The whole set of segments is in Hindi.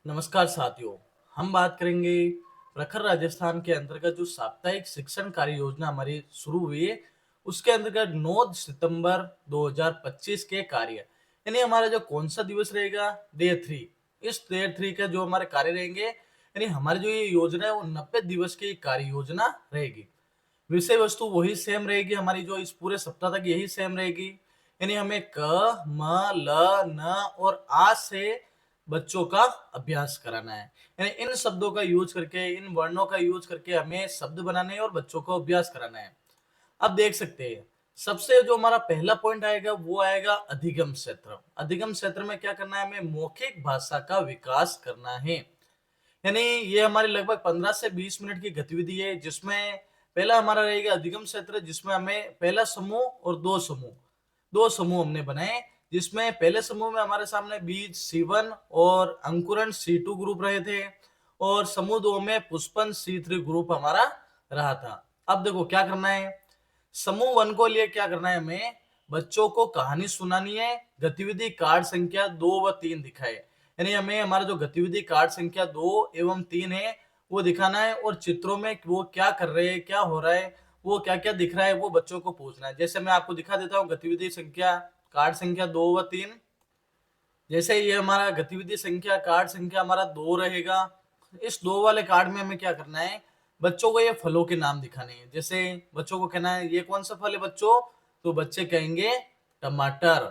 नमस्कार साथियों। हम बात करेंगे प्रखर राजस्थान के अंतर्गत जो साप्ताहिक शिक्षण कार्य योजना हमारी शुरू हुई है उसके अंतर्गत 9 सितंबर 2025 के कार्य यानी हमारा जो कौन सा दिवस रहेगा डे 3। इस डे 3 का जो हमारे कार्य रहेंगे यानी हमारी जो ये योजना है वो 90 दिवस की कार्य योजना रहेगी। विषय वस्तु वही सेम रहेगी, हमारी जो इस पूरे सप्ताह तक यही सेम रहेगी। यानी हमें क म ल न और आ से बच्चों का अभ्यास कराना है। यानी इन शब्दों का यूज करके, इन वर्णों का यूज करके हमें शब्द बनाने हैं और बच्चों को अभ्यास कराना है। अब देख सकते हैं, सबसे जो हमारा पहला पॉइंट आएगा वो आएगा अधिगम क्षेत्र। अधिगम क्षेत्र में क्या करना है, हमें मौखिक भाषा का विकास करना है। यानी ये हमारी लगभग 15 से 20 मिनट की गतिविधि है, जिसमें पहला हमारा रहेगा अधिगम क्षेत्र, जिसमें हमें पहला समूह और दो समूह हमने बनाए। जिसमें पहले समूह में हमारे सामने बीज C1 और अंकुरण C2 ग्रुप रहे थे, और समूह 2 में पुष्पन C3 ग्रुप हमारा रहा था। अब देखो क्या करना है, समूह 1 को लिए क्या करना है, हमें बच्चों को कहानी सुनानी है। गतिविधि कार्ड संख्या 2 व 3 दिखाए। यानी हमें हमारा जो गतिविधि कार्ड संख्या 2 एवं 3 है वो दिखाना है, और चित्रों में वो क्या कर रहे हैं, क्या हो रहा है, वो क्या क्या दिख रहा है, वो बच्चों को पूछना है। जैसे मैं आपको दिखा देता हूँ गतिविधि संख्या कार्ड संख्या 2 व 3। जैसे ये हमारा गतिविधि संख्या कार्ड संख्या हमारा 2 रहेगा। इस 2 वाले कार्ड में हमें क्या करना है, बच्चों को ये फलों के नाम दिखाने हैं। जैसे बच्चों को कहना है ये कौन सा फल है बच्चों, तो बच्चे कहेंगे टमाटर।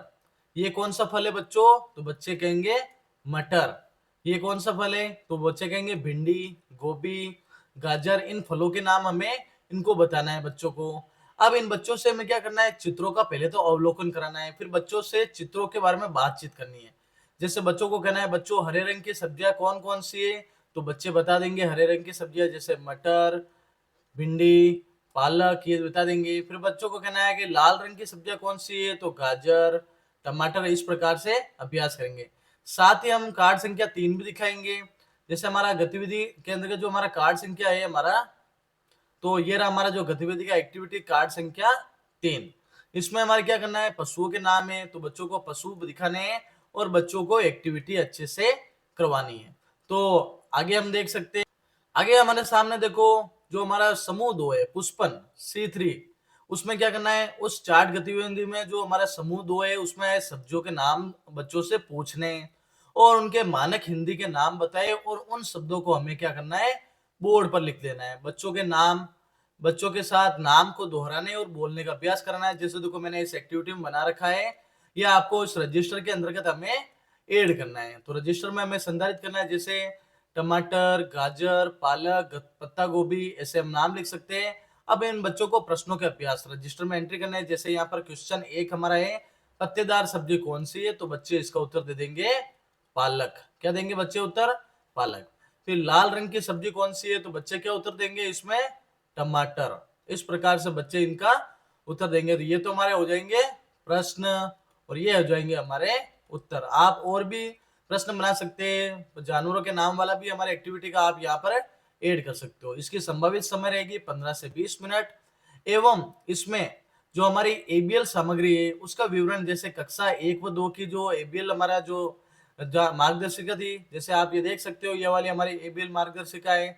ये कौन सा फल है बच्चों, तो बच्चे कहेंगे मटर। ये कौन सा फल है, तो बच्चे कहेंगे भिंडी, गोभी, गाजर। इन फलों के नाम हमें इनको बताना है बच्चों को। अब इन बच्चों से हमें क्या करना है, चित्रों का पहले तो अवलोकन कराना है, फिर बच्चों से चित्रों के बारे में बातचीत करनी है। जैसे बच्चों को कहना है बच्चों हरे रंग की सब्जियां कौन कौन सी है, तो बच्चे बता देंगे हरे रंग की सब्जियां जैसे मटर, भिंडी, पालक, ये बता देंगे। फिर बच्चों को कहना है कि लाल रंग की सब्जियां कौन सी है, तो गाजर, टमाटर। इस प्रकार से अभ्यास करेंगे। साथ ही हम कार्ड संख्या 3 भी दिखाएंगे। जैसे हमारा गतिविधि के अंतर्गत जो हमारा कार्ड संख्या है हमारा, तो ये रहा हमारा जो गतिविधि का एक्टिविटी कार्ड संख्या 3। इसमें हमारे क्या करना है, पशुओं के नाम है, तो बच्चों को पशु दिखाने हैं और बच्चों को एक्टिविटी अच्छे से करवानी है। तो आगे हम देख सकते हैं, आगे हमारे सामने देखो जो हमारा समूह 2 है पुष्पन C3, उसमें क्या करना है, उस चार्ट गतिविधि में जो हमारा समूह 2 है उसमें सब्जियों के नाम बच्चों से पूछने हैं और उनके मानक हिंदी के नाम बताए, और उन शब्दों को हमें क्या करना है, बोर्ड पर लिख देना है। बच्चों के नाम, बच्चों के साथ नाम को दोहराने और बोलने का अभ्यास कराना है। जैसे देखो मैंने इस एक्टिविटी में बना रखा है, ये आपको इस रजिस्टर के अंतर्गत हमें ऐड करना है। तो रजिस्टर में हमें संधारित करना है, जैसे टमाटर, गाजर, पालक, पत्ता गोभी, ऐसे हम नाम लिख सकते हैं। अब इन बच्चों को प्रश्नों के अभ्यास रजिस्टर में एंट्री करना है। जैसे यहाँ पर क्वेश्चन 1 हमारा है, पत्तेदार सब्जी कौन सी है, तो बच्चे इसका उत्तर दे देंगे पालक। क्या देंगे बच्चे उत्तर, पालक। फिर लाल रंग की सब्जी कौन सी है, तो बच्चे क्या उत्तर देंगे इसमें, टमाटर। इस प्रकार से बच्चे इनका उत्तर देंगे। तो ये तो हमारे हो जाएंगे प्रश्न, और ये हो जाएंगे हमारे उत्तर। आप और भी प्रश्न बना सकते हैं, तो जानवरों के नाम वाला भी हमारे एक्टिविटी का आप यहाँ पर ऐड कर सकते हो। इसकी संभावित समय रहेगी 15 से 20 मिनट। एवं इसमें जो हमारी एबीएल सामग्री है उसका विवरण, जैसे कक्षा 1 व 2 की जो एबीएल हमारा जो मार्गदर्शिका थी, जैसे आप ये देख सकते हो, ये वाली हमारी एबीएल मार्गदर्शिका है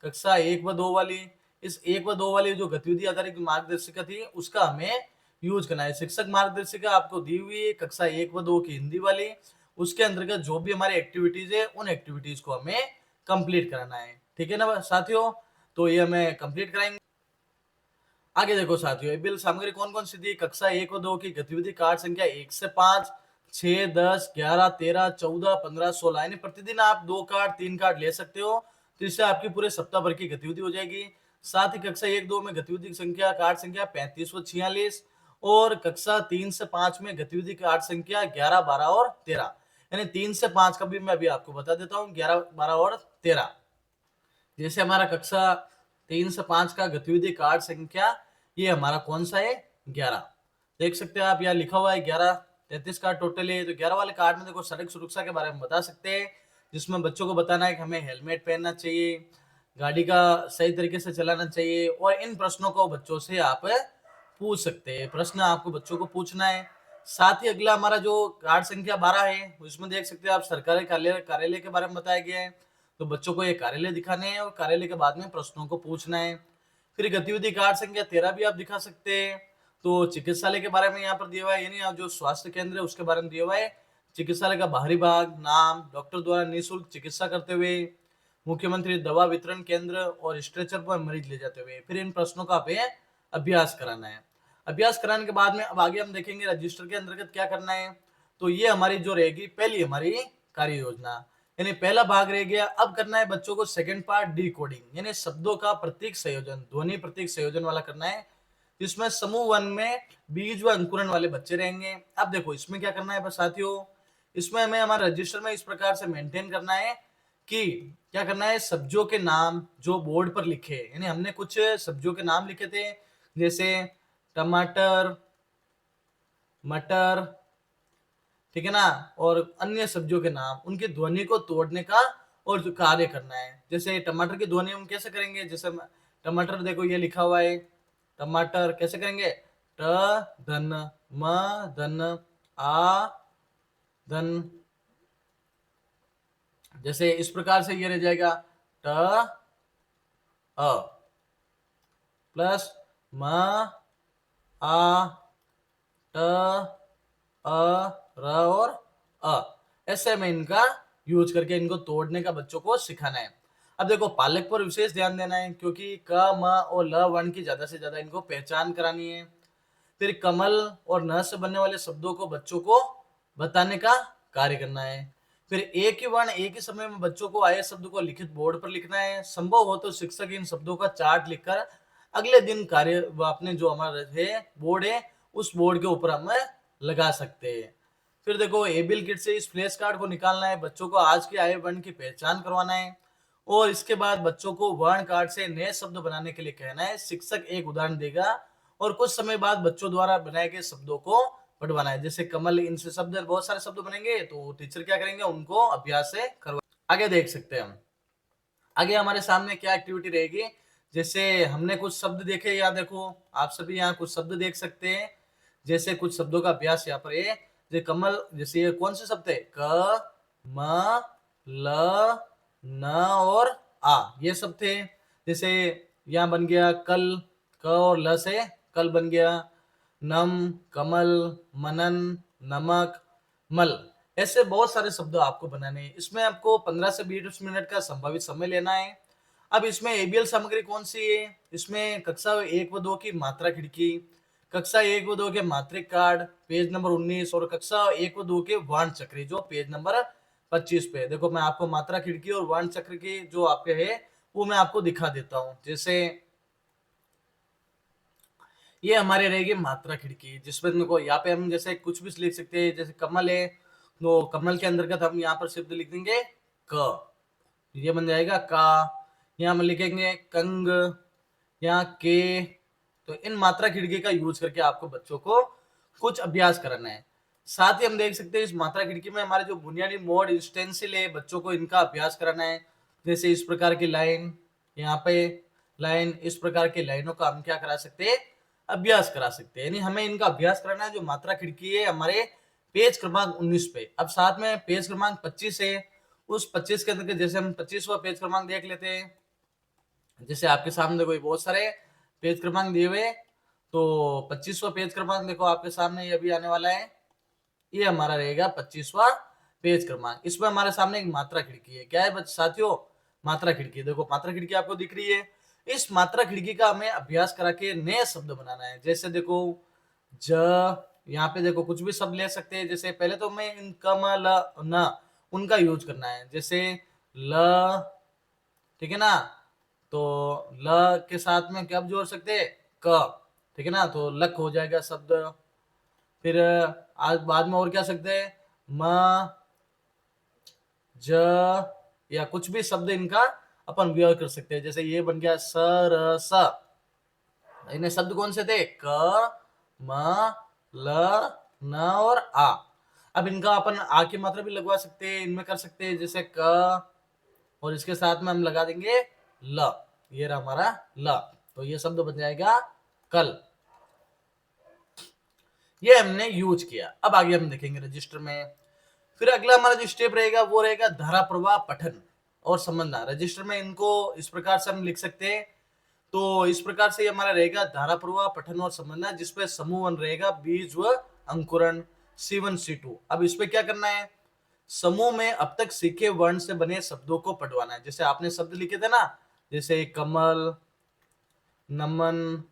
कक्षा 1 व 2 वाली। इस 1 व 2 वाली जो गतिविधि आधारित मार्गदर्शिका थी उसका हमें यूज करना है। शिक्षक मार्गदर्शिका आपको दी हुई है कक्षा 1 व 2 की हिंदी वाली, उसके अंतर्गत जो भी हमारी एक्टिविटीज है उन एक्टिविटीज को हमें कंप्लीट कराना है। ठीक है ना साथियों, तो ये हमें कंप्लीट कराएंगे। आगे देखो साथियों, एबीएल सामग्री कौन कौन सी थी, कक्षा 1 व 2 की गतिविधि कार्ड संख्या 1 से 5, 6, 10, 11, 13, 14, 15, 16। यानी प्रतिदिन आप 2 कार्ड 3 कार्ड ले सकते हो, तो इससे आपकी पूरे सप्ताह भर की गतिविधि हो जाएगी। साथ ही कक्षा 1-2 में गतिविधि संख्या कार्ड संख्या 35 व 46, और कक्षा 3 से 5 में गतिविधि कार्ड संख्या 11, 12 और 13। यानी 3 से 5 का भी मैं अभी आपको बता देता हूँ, 11, 12 और 13। जैसे हमारा कक्षा 3 से 5 का गतिविधि कार्ड संख्या ये हमारा कौन सा है, 11। देख सकते हैं आप, यहाँ लिखा हुआ है 11, 33 कार्ड टोटल है। तो 11 वाले कार्ड में देखो सड़क सुरक्षा के बारे में बता सकते हैं, जिसमें बच्चों को बताना है कि हमें हेलमेट पहनना चाहिए, गाड़ी का सही तरीके से चलाना चाहिए, और इन प्रश्नों को बच्चों से आप पूछ सकते हैं। प्रश्न आपको बच्चों को पूछना है। साथ ही अगला हमारा जो कार्ड संख्या 12 है, उसमें देख सकते हैं आप सरकारी कार्यालय के बारे में बताया गया है। तो बच्चों को ये कार्यालय दिखाने हैं और कार्यालय के बाद में प्रश्नों को पूछना है। फिर गतिविधि कार्ड संख्या 13 भी आप दिखा सकते हैं। तो चिकित्सालय के बारे में यहाँ पर दिया हुआ है, यानी आप जो स्वास्थ्य केंद्र है उसके बारे में दिया हुआ है। चिकित्सालय का बाहरी भाग, नाम, डॉक्टर द्वारा निःशुल्क चिकित्सा करते हुए, मुख्यमंत्री दवा वितरण केंद्र और स्ट्रेचर पर मरीज ले जाते हुए। फिर इन प्रश्नों का हमें अभ्यास कराना है। अभ्यास कराने के बाद में अब आगे हम देखेंगे रजिस्टर के अंतर्गत क्या करना है। तो ये हमारी जो रहेगी पहली हमारी कार्य योजना, यानी पहला भाग रह गया। अब करना है बच्चों को सेकंड पार्ट डी कोडिंग, यानी शब्दों का प्रतीक संयोजन, ध्वनि प्रतीक संयोजन वाला करना है, जिसमें समूह 1 में बीज व अंकुरन वाले बच्चे रहेंगे। अब देखो इसमें क्या करना है बस साथियों, इसमें हमें हमारे रजिस्टर में इस प्रकार से मेंटेन करना है कि क्या करना है, सब्जियों के नाम जो बोर्ड पर लिखे, यानी हमने कुछ सब्जियों के नाम लिखे थे जैसे टमाटर, मटर, ठीक है ना, और अन्य सब्जियों के नाम, उनकी ध्वनि को तोड़ने का और जो कार्य करना है। जैसे टमाटर की ध्वनि हम कैसे करेंगे, जैसे टमाटर देखो ये लिखा हुआ है, टमाटर कैसे करेंगे, ट धन म धन आ धन, जैसे इस प्रकार से ये रह जाएगा ट अ प्लस म आ ट अ र और अ, ऐसे में इनका यूज करके इनको तोड़ने का बच्चों को सिखाना है। अब देखो पालक पर विशेष ध्यान देना है, क्योंकि क म और ल वर्ण की ज्यादा से ज्यादा इनको पहचान करानी है। फिर कमल और न से बनने वाले शब्दों को बच्चों को बताने का कार्य करना है। फिर एक ही वर्ण एक ही समय में बच्चों को आए शब्द को लिखित बोर्ड पर लिखना है। संभव हो तो शिक्षक इन शब्दों का चार्ट लिखकर अगले दिन कार्य अपने जो हमारा है बोर्ड है उस बोर्ड के ऊपर हम लगा सकते हैं। फिर देखो एबिल किट से इस फ्लैश कार्ड को निकालना है, बच्चों को आज के आए वर्ण की पहचान करवाना है और इसके बाद बच्चों को वर्ण कार्ड से नए शब्द बनाने के लिए कहना है। शिक्षक एक उदाहरण देगा और कुछ समय बाद बच्चों द्वारा बनाए गए शब्दों को पढ़वाना है। जैसे कमल, इनसे शब्द बहुत सारे शब्द बनेंगे तो टीचर क्या करेंगे, उनको अभ्यास से करवा। आगे देख सकते हैं हम, आगे हमारे सामने क्या एक्टिविटी रहेगी। जैसे हमने कुछ शब्द देखे, यहाँ देखो आप सभी यहाँ कुछ शब्द देख सकते हैं। जैसे कुछ शब्दों का अभ्यास यहाँ पर है। जैसे कमल, जैसे ये कौन से शब्द है, क म ल न और आ, ये शब्द थे। जैसे यहाँ बन गया कल, क और ल से कल बन गया। नम, कमल, मनन, नमक, मल, ऐसे बहुत सारे शब्द आपको बनाने हैं। इसमें आपको 15 से 20 मिनट का संभावित समय लेना है। अब इसमें एबीएल सामग्री कौन सी है, इसमें कक्षा 1 व 2 की मात्रा खिड़की, कक्षा 1 व 2 के मात्रिक कार्ड पेज नंबर 19 और कक्षा 1 व 2 के वर्ण चक्री जो पेज नंबर 25 पे। देखो मैं आपको मात्रा खिड़की और वर्ण चक्र की जो आपके है वो मैं आपको दिखा देता हूँ। जैसे ये हमारे रहेगी मात्रा खिड़की, जिसमें देखो यहाँ पे हम जैसे कुछ भी लिख सकते हैं। जैसे कमल है तो कमल के अंतर्गत हम यहाँ पर शब्द लिख देंगे क, ये बन जाएगा का। यहाँ हम लिखेंगे कंग, यहाँ के। तो इन मात्रा खिड़की का यूज करके आपको बच्चों को कुछ अभ्यास कराना है। साथ ही हम देख सकते हैं इस मात्रा खिड़की में हमारे जो बुनियादी मोड इंस्टेंसिल है बच्चों को इनका अभ्यास कराना है। जैसे इस प्रकार की लाइन, यहाँ पे लाइन, इस प्रकार की लाइनों का हम क्या करा सकते हैं, अभ्यास करा सकते हैं। यानी हमें इनका अभ्यास कराना है। जो मात्रा खिड़की है हमारे पेज क्रमांक 19 पे। अब साथ में पेज क्रमांक 25 है, उस 25 के अंदर जैसे हम 25वां पेज क्रमांक देख लेते हैं। जैसे आपके सामने कोई बहुत सारे पेज क्रमांक दिए हुए, तो 25वां पेज क्रमांक देखो आपके सामने ये अभी आने वाला है। ये हमारा रहेगा 25वां पेज क्रमांक। इसमें हमारे सामने एक मात्रा खिड़की है। क्या है साथियों, मात्रा खिड़की। देखो मात्रा खिड़की आपको दिख रही है। इस मात्रा खिड़की का हमें अभ्यास करा के नए शब्द बनाना है। जैसे देखो ज, यहाँ पे देखो कुछ भी शब्द ले सकते हैं। जैसे पहले तो हमें इन कम ल न उनका यूज करना है। जैसे ल, ठीक है ना, तो ल के साथ में क्या जोड़ सकते हैं, क, ठीक है ना, तो लक हो जाएगा शब्द। फिर आज बाद में और क्या सकते हैं, म, ज, या कुछ भी शब्द इनका अपन व्यवहार कर सकते हैं। जैसे ये बन गया स र स। इन्हें शब्द कौन से थे, क म ल न और आ। अब इनका अपन आ की मात्रा भी लगवा सकते हैं, इनमें कर सकते हैं। जैसे क और इसके साथ में हम लगा देंगे ल, ये रहा हमारा ल। तो ये शब्द बन जाएगा कल। ये हमने यूज किया। अब आगे हम देखेंगे रजिस्टर में। फिर अगला हमारा जो स्टेप रहेगा वो रहेगा धारा प्रवाह पठन और समझना। रजिस्टर में इनको इस प्रकार से हम लिख सकते हैं। तो इस प्रकार से हमारा रहेगा धारा प्रवाह पठन और समझना, जिसपे समूह 1 रहेगा बीज व अंकुरण C1 C2। अब इस पे क्या करना है, समूह में अब तक सीखे वर्ण से बने शब्दों को पढ़वाना है। जैसे आपने शब्द लिखे थे ना, जैसे कमल, नमन,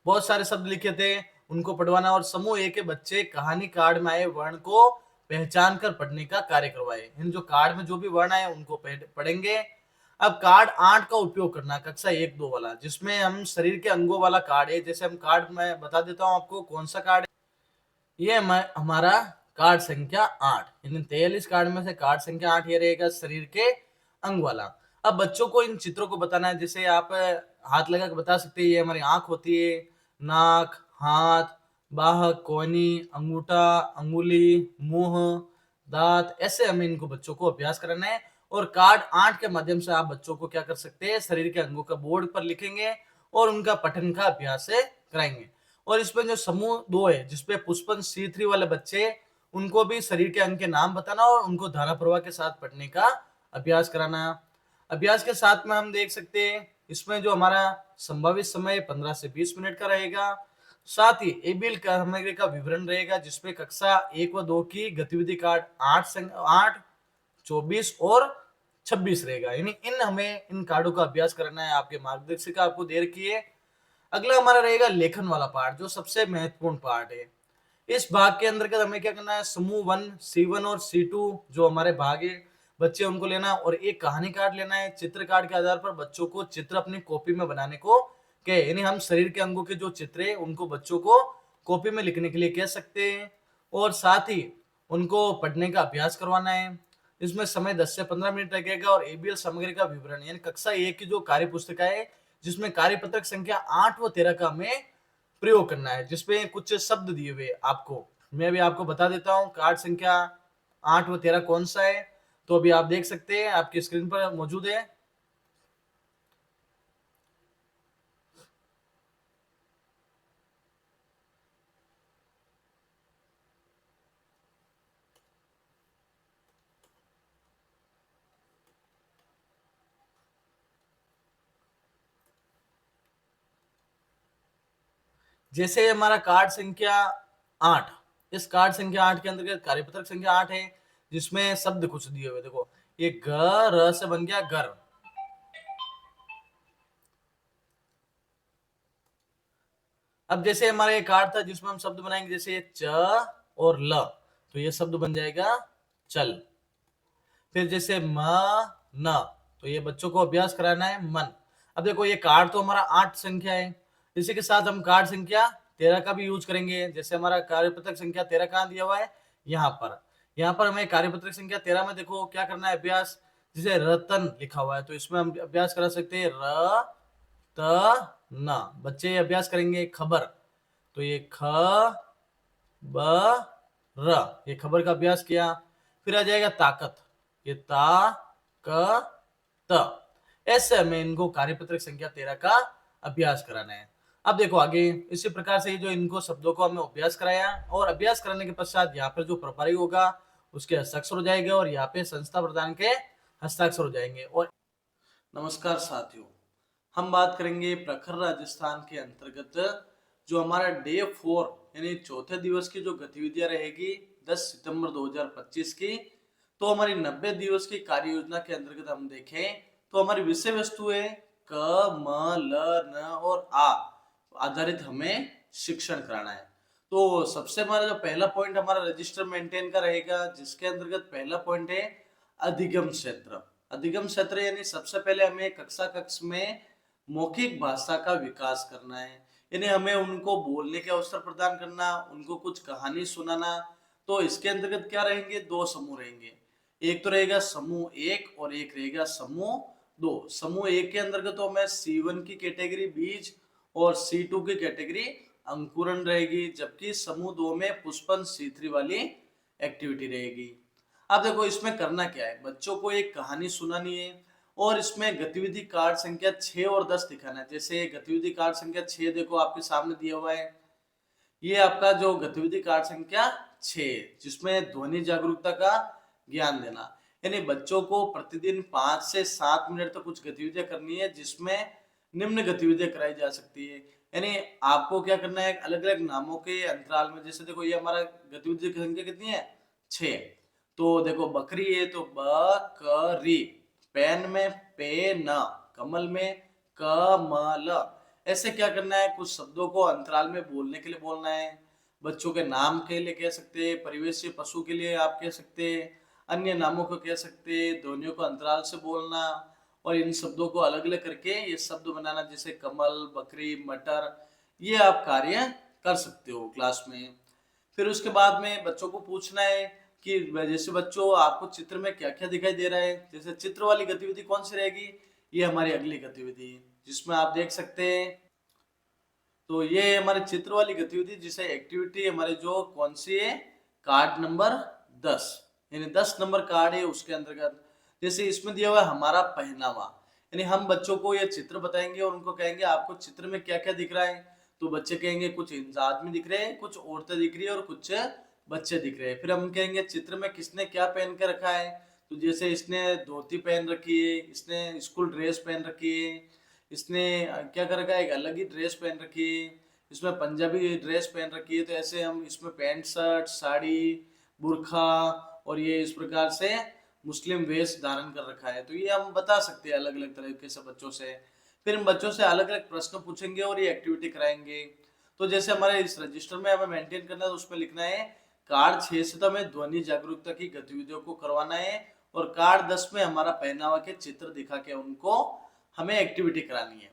बहुत सारे शब्द लिखे थे, उनको पढ़वाना। और समूह ए के बच्चे कहानी कार्ड में आए वर्ण को पहचान कर पढ़ने का कार्य करवाए। इन जो कार्ड में जो भी वर्ण आए उनको पढ़ेंगे। अब कार्ड 8 का उपयोग करना, कक्षा 1-2 वाला, जिसमें हम शरीर के अंगों वाला कार्ड है। जैसे हम कार्ड में बता देता हूँ आपको कौन सा कार्ड है। ये हमारा कार्ड संख्या 8, यानी 43 कार्ड में से कार्ड संख्या 8 ये रहेगा शरीर के अंग वाला। अब बच्चों को इन चित्रों को बताना है। जैसे आप हाथ लगा के बता सकते हैं, ये हमारी आंख होती है, नाक, हाथ, बाह, कोहनी, अंगूठा, अंगुली, मुंह, दांत, ऐसे हमें इनको बच्चों को अभ्यास कराना है। और कार्ड 8 के माध्यम से आप बच्चों को क्या कर सकते हैं, शरीर के अंगों का बोर्ड पर लिखेंगे और उनका पठन का अभ्यास कराएंगे। और इसमें जो समूह 2 है, जिसपे पुष्पन C3 वाले बच्चे, उनको भी शरीर के अंग के नाम बताना और उनको धारा प्रवाह के साथ पढ़ने का अभ्यास कराना। अभ्यास के साथ में हम देख सकते हैं इसमें जो हमारा संभावित समय 15 से 20 मिनट का रहेगा। साथ ही एबीएल सामग्री का विवरण रहेगा, जिसपे कक्षा 1 व 2 की गतिविधि कार्ड 8, 24 और 26 रहेगा। यानी इन कार्डों का अभ्यास करना है। आपके मार्गदर्शिका आपको दे रखी है। अगला हमारा रहेगा लेखन वाला पार्ट, जो सबसे महत्वपूर्ण पार्ट है। इस भाग के अंतर्गत हमें क्या करना है, समूह 1 C1 और C2 जो हमारे भाग है, बच्चे उनको लेना और एक कहानी कार्ड लेना है। चित्र कार्ड के आधार पर बच्चों को चित्र अपनी कॉपी में बनाने को कहे। यानी हम शरीर के अंगों के जो चित्र है उनको बच्चों को कॉपी में लिखने के लिए कह सकते हैं। और साथ ही उनको पढ़ने का अभ्यास करवाना है। इसमें समय 10 से 15 मिनट लगेगा। और एबीएल सामग्री का विवरण, यानी कक्षा 1 की जो कार्य पुस्तिका है, जिसमें कार्यपत्रक संख्या 8 व 13 का हमें प्रयोग करना है, जिसपे कुछ शब्द दिए हुए आपको। मैं भी आपको बता देता हूँ कार्ड संख्या 8 व 13 कौन सा है। तो अभी आप देख सकते हैं, आपकी स्क्रीन पर मौजूद है। जैसे हमारा कार्ड संख्या 8, इस कार्ड संख्या 8 के अंतर्गत कार्यपत्रक संख्या 8 है, जिसमें शब्द कुछ दिए हुए। देखो, ये ग र से बन गया घर। अब जैसे हमारा ये कार्ड था जिसमें हम शब्द बनाएंगे, जैसे ये च और ल, तो ये शब्द बन जाएगा चल। फिर जैसे म न, तो ये बच्चों को अभ्यास कराना है मन। अब देखो, ये कार्ड तो हमारा 8 संख्या है। इसी के साथ हम कार्ड संख्या 13 का भी यूज करेंगे। जैसे हमारा कार्यपत्रक संख्या 13 कहाँ दिया हुआ है, यहाँ पर हमें कार्यपत्रक संख्या 13 में देखो क्या करना है अभ्यास। जैसे रतन लिखा हुआ है, तो इसमें हम अभ्यास करा सकते हैं र त न। बच्चे अभ्यास करेंगे खबर, तो ये ख ब र, ये खबर का अभ्यास किया। फिर आ जाएगा ताकत, ये ता क त। ऐसे हमें इनको कार्यपत्रक संख्या 13 का अभ्यास कराना है। अब देखो आगे इसी प्रकार से ये जो इनको शब्दों को हमने अभ्यास कराया, और अभ्यास कराने के पश्चात यहाँ पर जो प्रभारी होगा उसके हस्ताक्षर हो जाएगा और यहाँ पे संस्था प्रधान के हस्ताक्षर हो जाएंगे। और नमस्कार साथियों, हम बात करेंगे प्रखर राजस्थान के अंतर्गत जो हमारा डे 4 यानी चौथे दिवस की जो गतिविधियां रहेगी 10 सितंबर 2025 की। तो हमारी 90 दिवस की कार्य योजना के अंतर्गत हम देखें तो हमारी विषय वस्तु है क म ल न और आ आधारित हमें शिक्षण कराना है। तो सबसे हमारा जो पहला पॉइंट हमारा रजिस्टर मेंटेन का रहेगा, जिसके अंतर्गत पहला पॉइंट है अधिगम क्षेत्र। अधिगम क्षेत्र यानी सबसे पहले हमें कक्षा कक्ष में मौखिक भाषा का विकास करना है। यानी हमें उनको बोलने के अवसर प्रदान करना, उनको कुछ कहानी सुनाना। तो इसके अंतर्गत क्या रहेंगे, 2 समूह रहेंगे। एक तो रहेगा समूह 1 और एक रहेगा समूह 2। समूह 1 के अंतर्गत तो हमें C1 की कैटेगरी बीज और C2 की कैटेगरी अंकुरण रहेगी, जबकि समूह 2 में पुष्पन C3 वाली एक्टिविटी रहेगी। अब देखो इसमें करना क्या है, बच्चों को एक कहानी सुनानी है और इसमें गतिविधि कार्ड संख्या 6 और 10 दिखाना है। जैसे गतिविधि कार्ड संख्या 6 देखो आपके सामने दिया हुआ है, ये आपका जो गतिविधि कार्ड संख्या 6, जिसमें ध्वनि जागरूकता का ज्ञान देना। यानी बच्चों को प्रतिदिन 5 से 7 मिनट तक कुछ गतिविधियां करनी है, जिसमें निम्न गतिविधियां कराई जा सकती है। यानी आपको क्या करना है, अलग अलग नामों के अंतराल में, जैसे देखो ये हमारा गतिविधि की संख्या कितनी है, 6। तो देखो बकरी है तो बकरी, पेन में पेन, कमल में कमल। ऐसे क्या करना है, कुछ शब्दों को अंतराल में बोलने के लिए बोलना है। बच्चों के नाम के लिए कह सकते हैं, परिवेशी पशु के लिए आप कह सकते हैं, अन्य नामों को कह सकते हैं, ध्वनियों को अंतराल से बोलना और इन शब्दों को अलग अलग करके ये शब्द बनाना, जैसे कमल, बकरी, मटर। ये आप कार्य कर सकते हो क्लास में। फिर उसके बाद में बच्चों को पूछना है कि जैसे बच्चों आपको चित्र में क्या क्या दिखाई दे रहा है, जैसे चित्र वाली गतिविधि कौन सी रहेगी, ये हमारी अगली गतिविधि है, जिसमें आप देख सकते हैं। तो ये हमारे चित्र वाली गतिविधि जिसे एक्टिविटी हमारे जो कौन सी है, कार्ड नंबर 10, यानी 10 नंबर कार्ड है उसके अंतर्गत। जैसे इसमें दिया हुआ है हमारा पहनावा, यानी हम बच्चों को ये चित्र बताएंगे और उनको कहेंगे आपको चित्र में क्या क्या दिख रहा है। तो बच्चे कहेंगे कुछ आदमी दिख रहे हैं, कुछ औरतें दिख रही है और कुछ बच्चे दिख रहे हैं। फिर हम कहेंगे चित्र में किसने क्या पहन के रखा है। तो जैसे इसने धोती पहन रखी है, इसने स्कूल ड्रेस पहन रखी है, इसने क्या कर रखा है, एक अलग ही ड्रेस पहन रखी है, इसमें पंजाबी ड्रेस पहन रखी है। तो ऐसे हम इसमें पैंट शर्ट, साड़ी, बुर्खा और ये इस प्रकार से मुस्लिम वेश धारण कर रखा है। तो ये हम बता सकते हैं अलग अलग तरीके से बच्चों से। फिर हम बच्चों से अलग अलग प्रश्न पूछेंगे और ये एक्टिविटी कराएंगे। तो जैसे हमारे इस रजिस्टर में हमें मेंटेन करना है, तो उसमें लिखना है कार्ड 6 से तो हमें ध्वनि जागरूकता की गतिविधियों को करवाना है, और कार्ड 10 में हमारा पहनावा के चित्र दिखा के उनको हमें एक्टिविटी करानी है।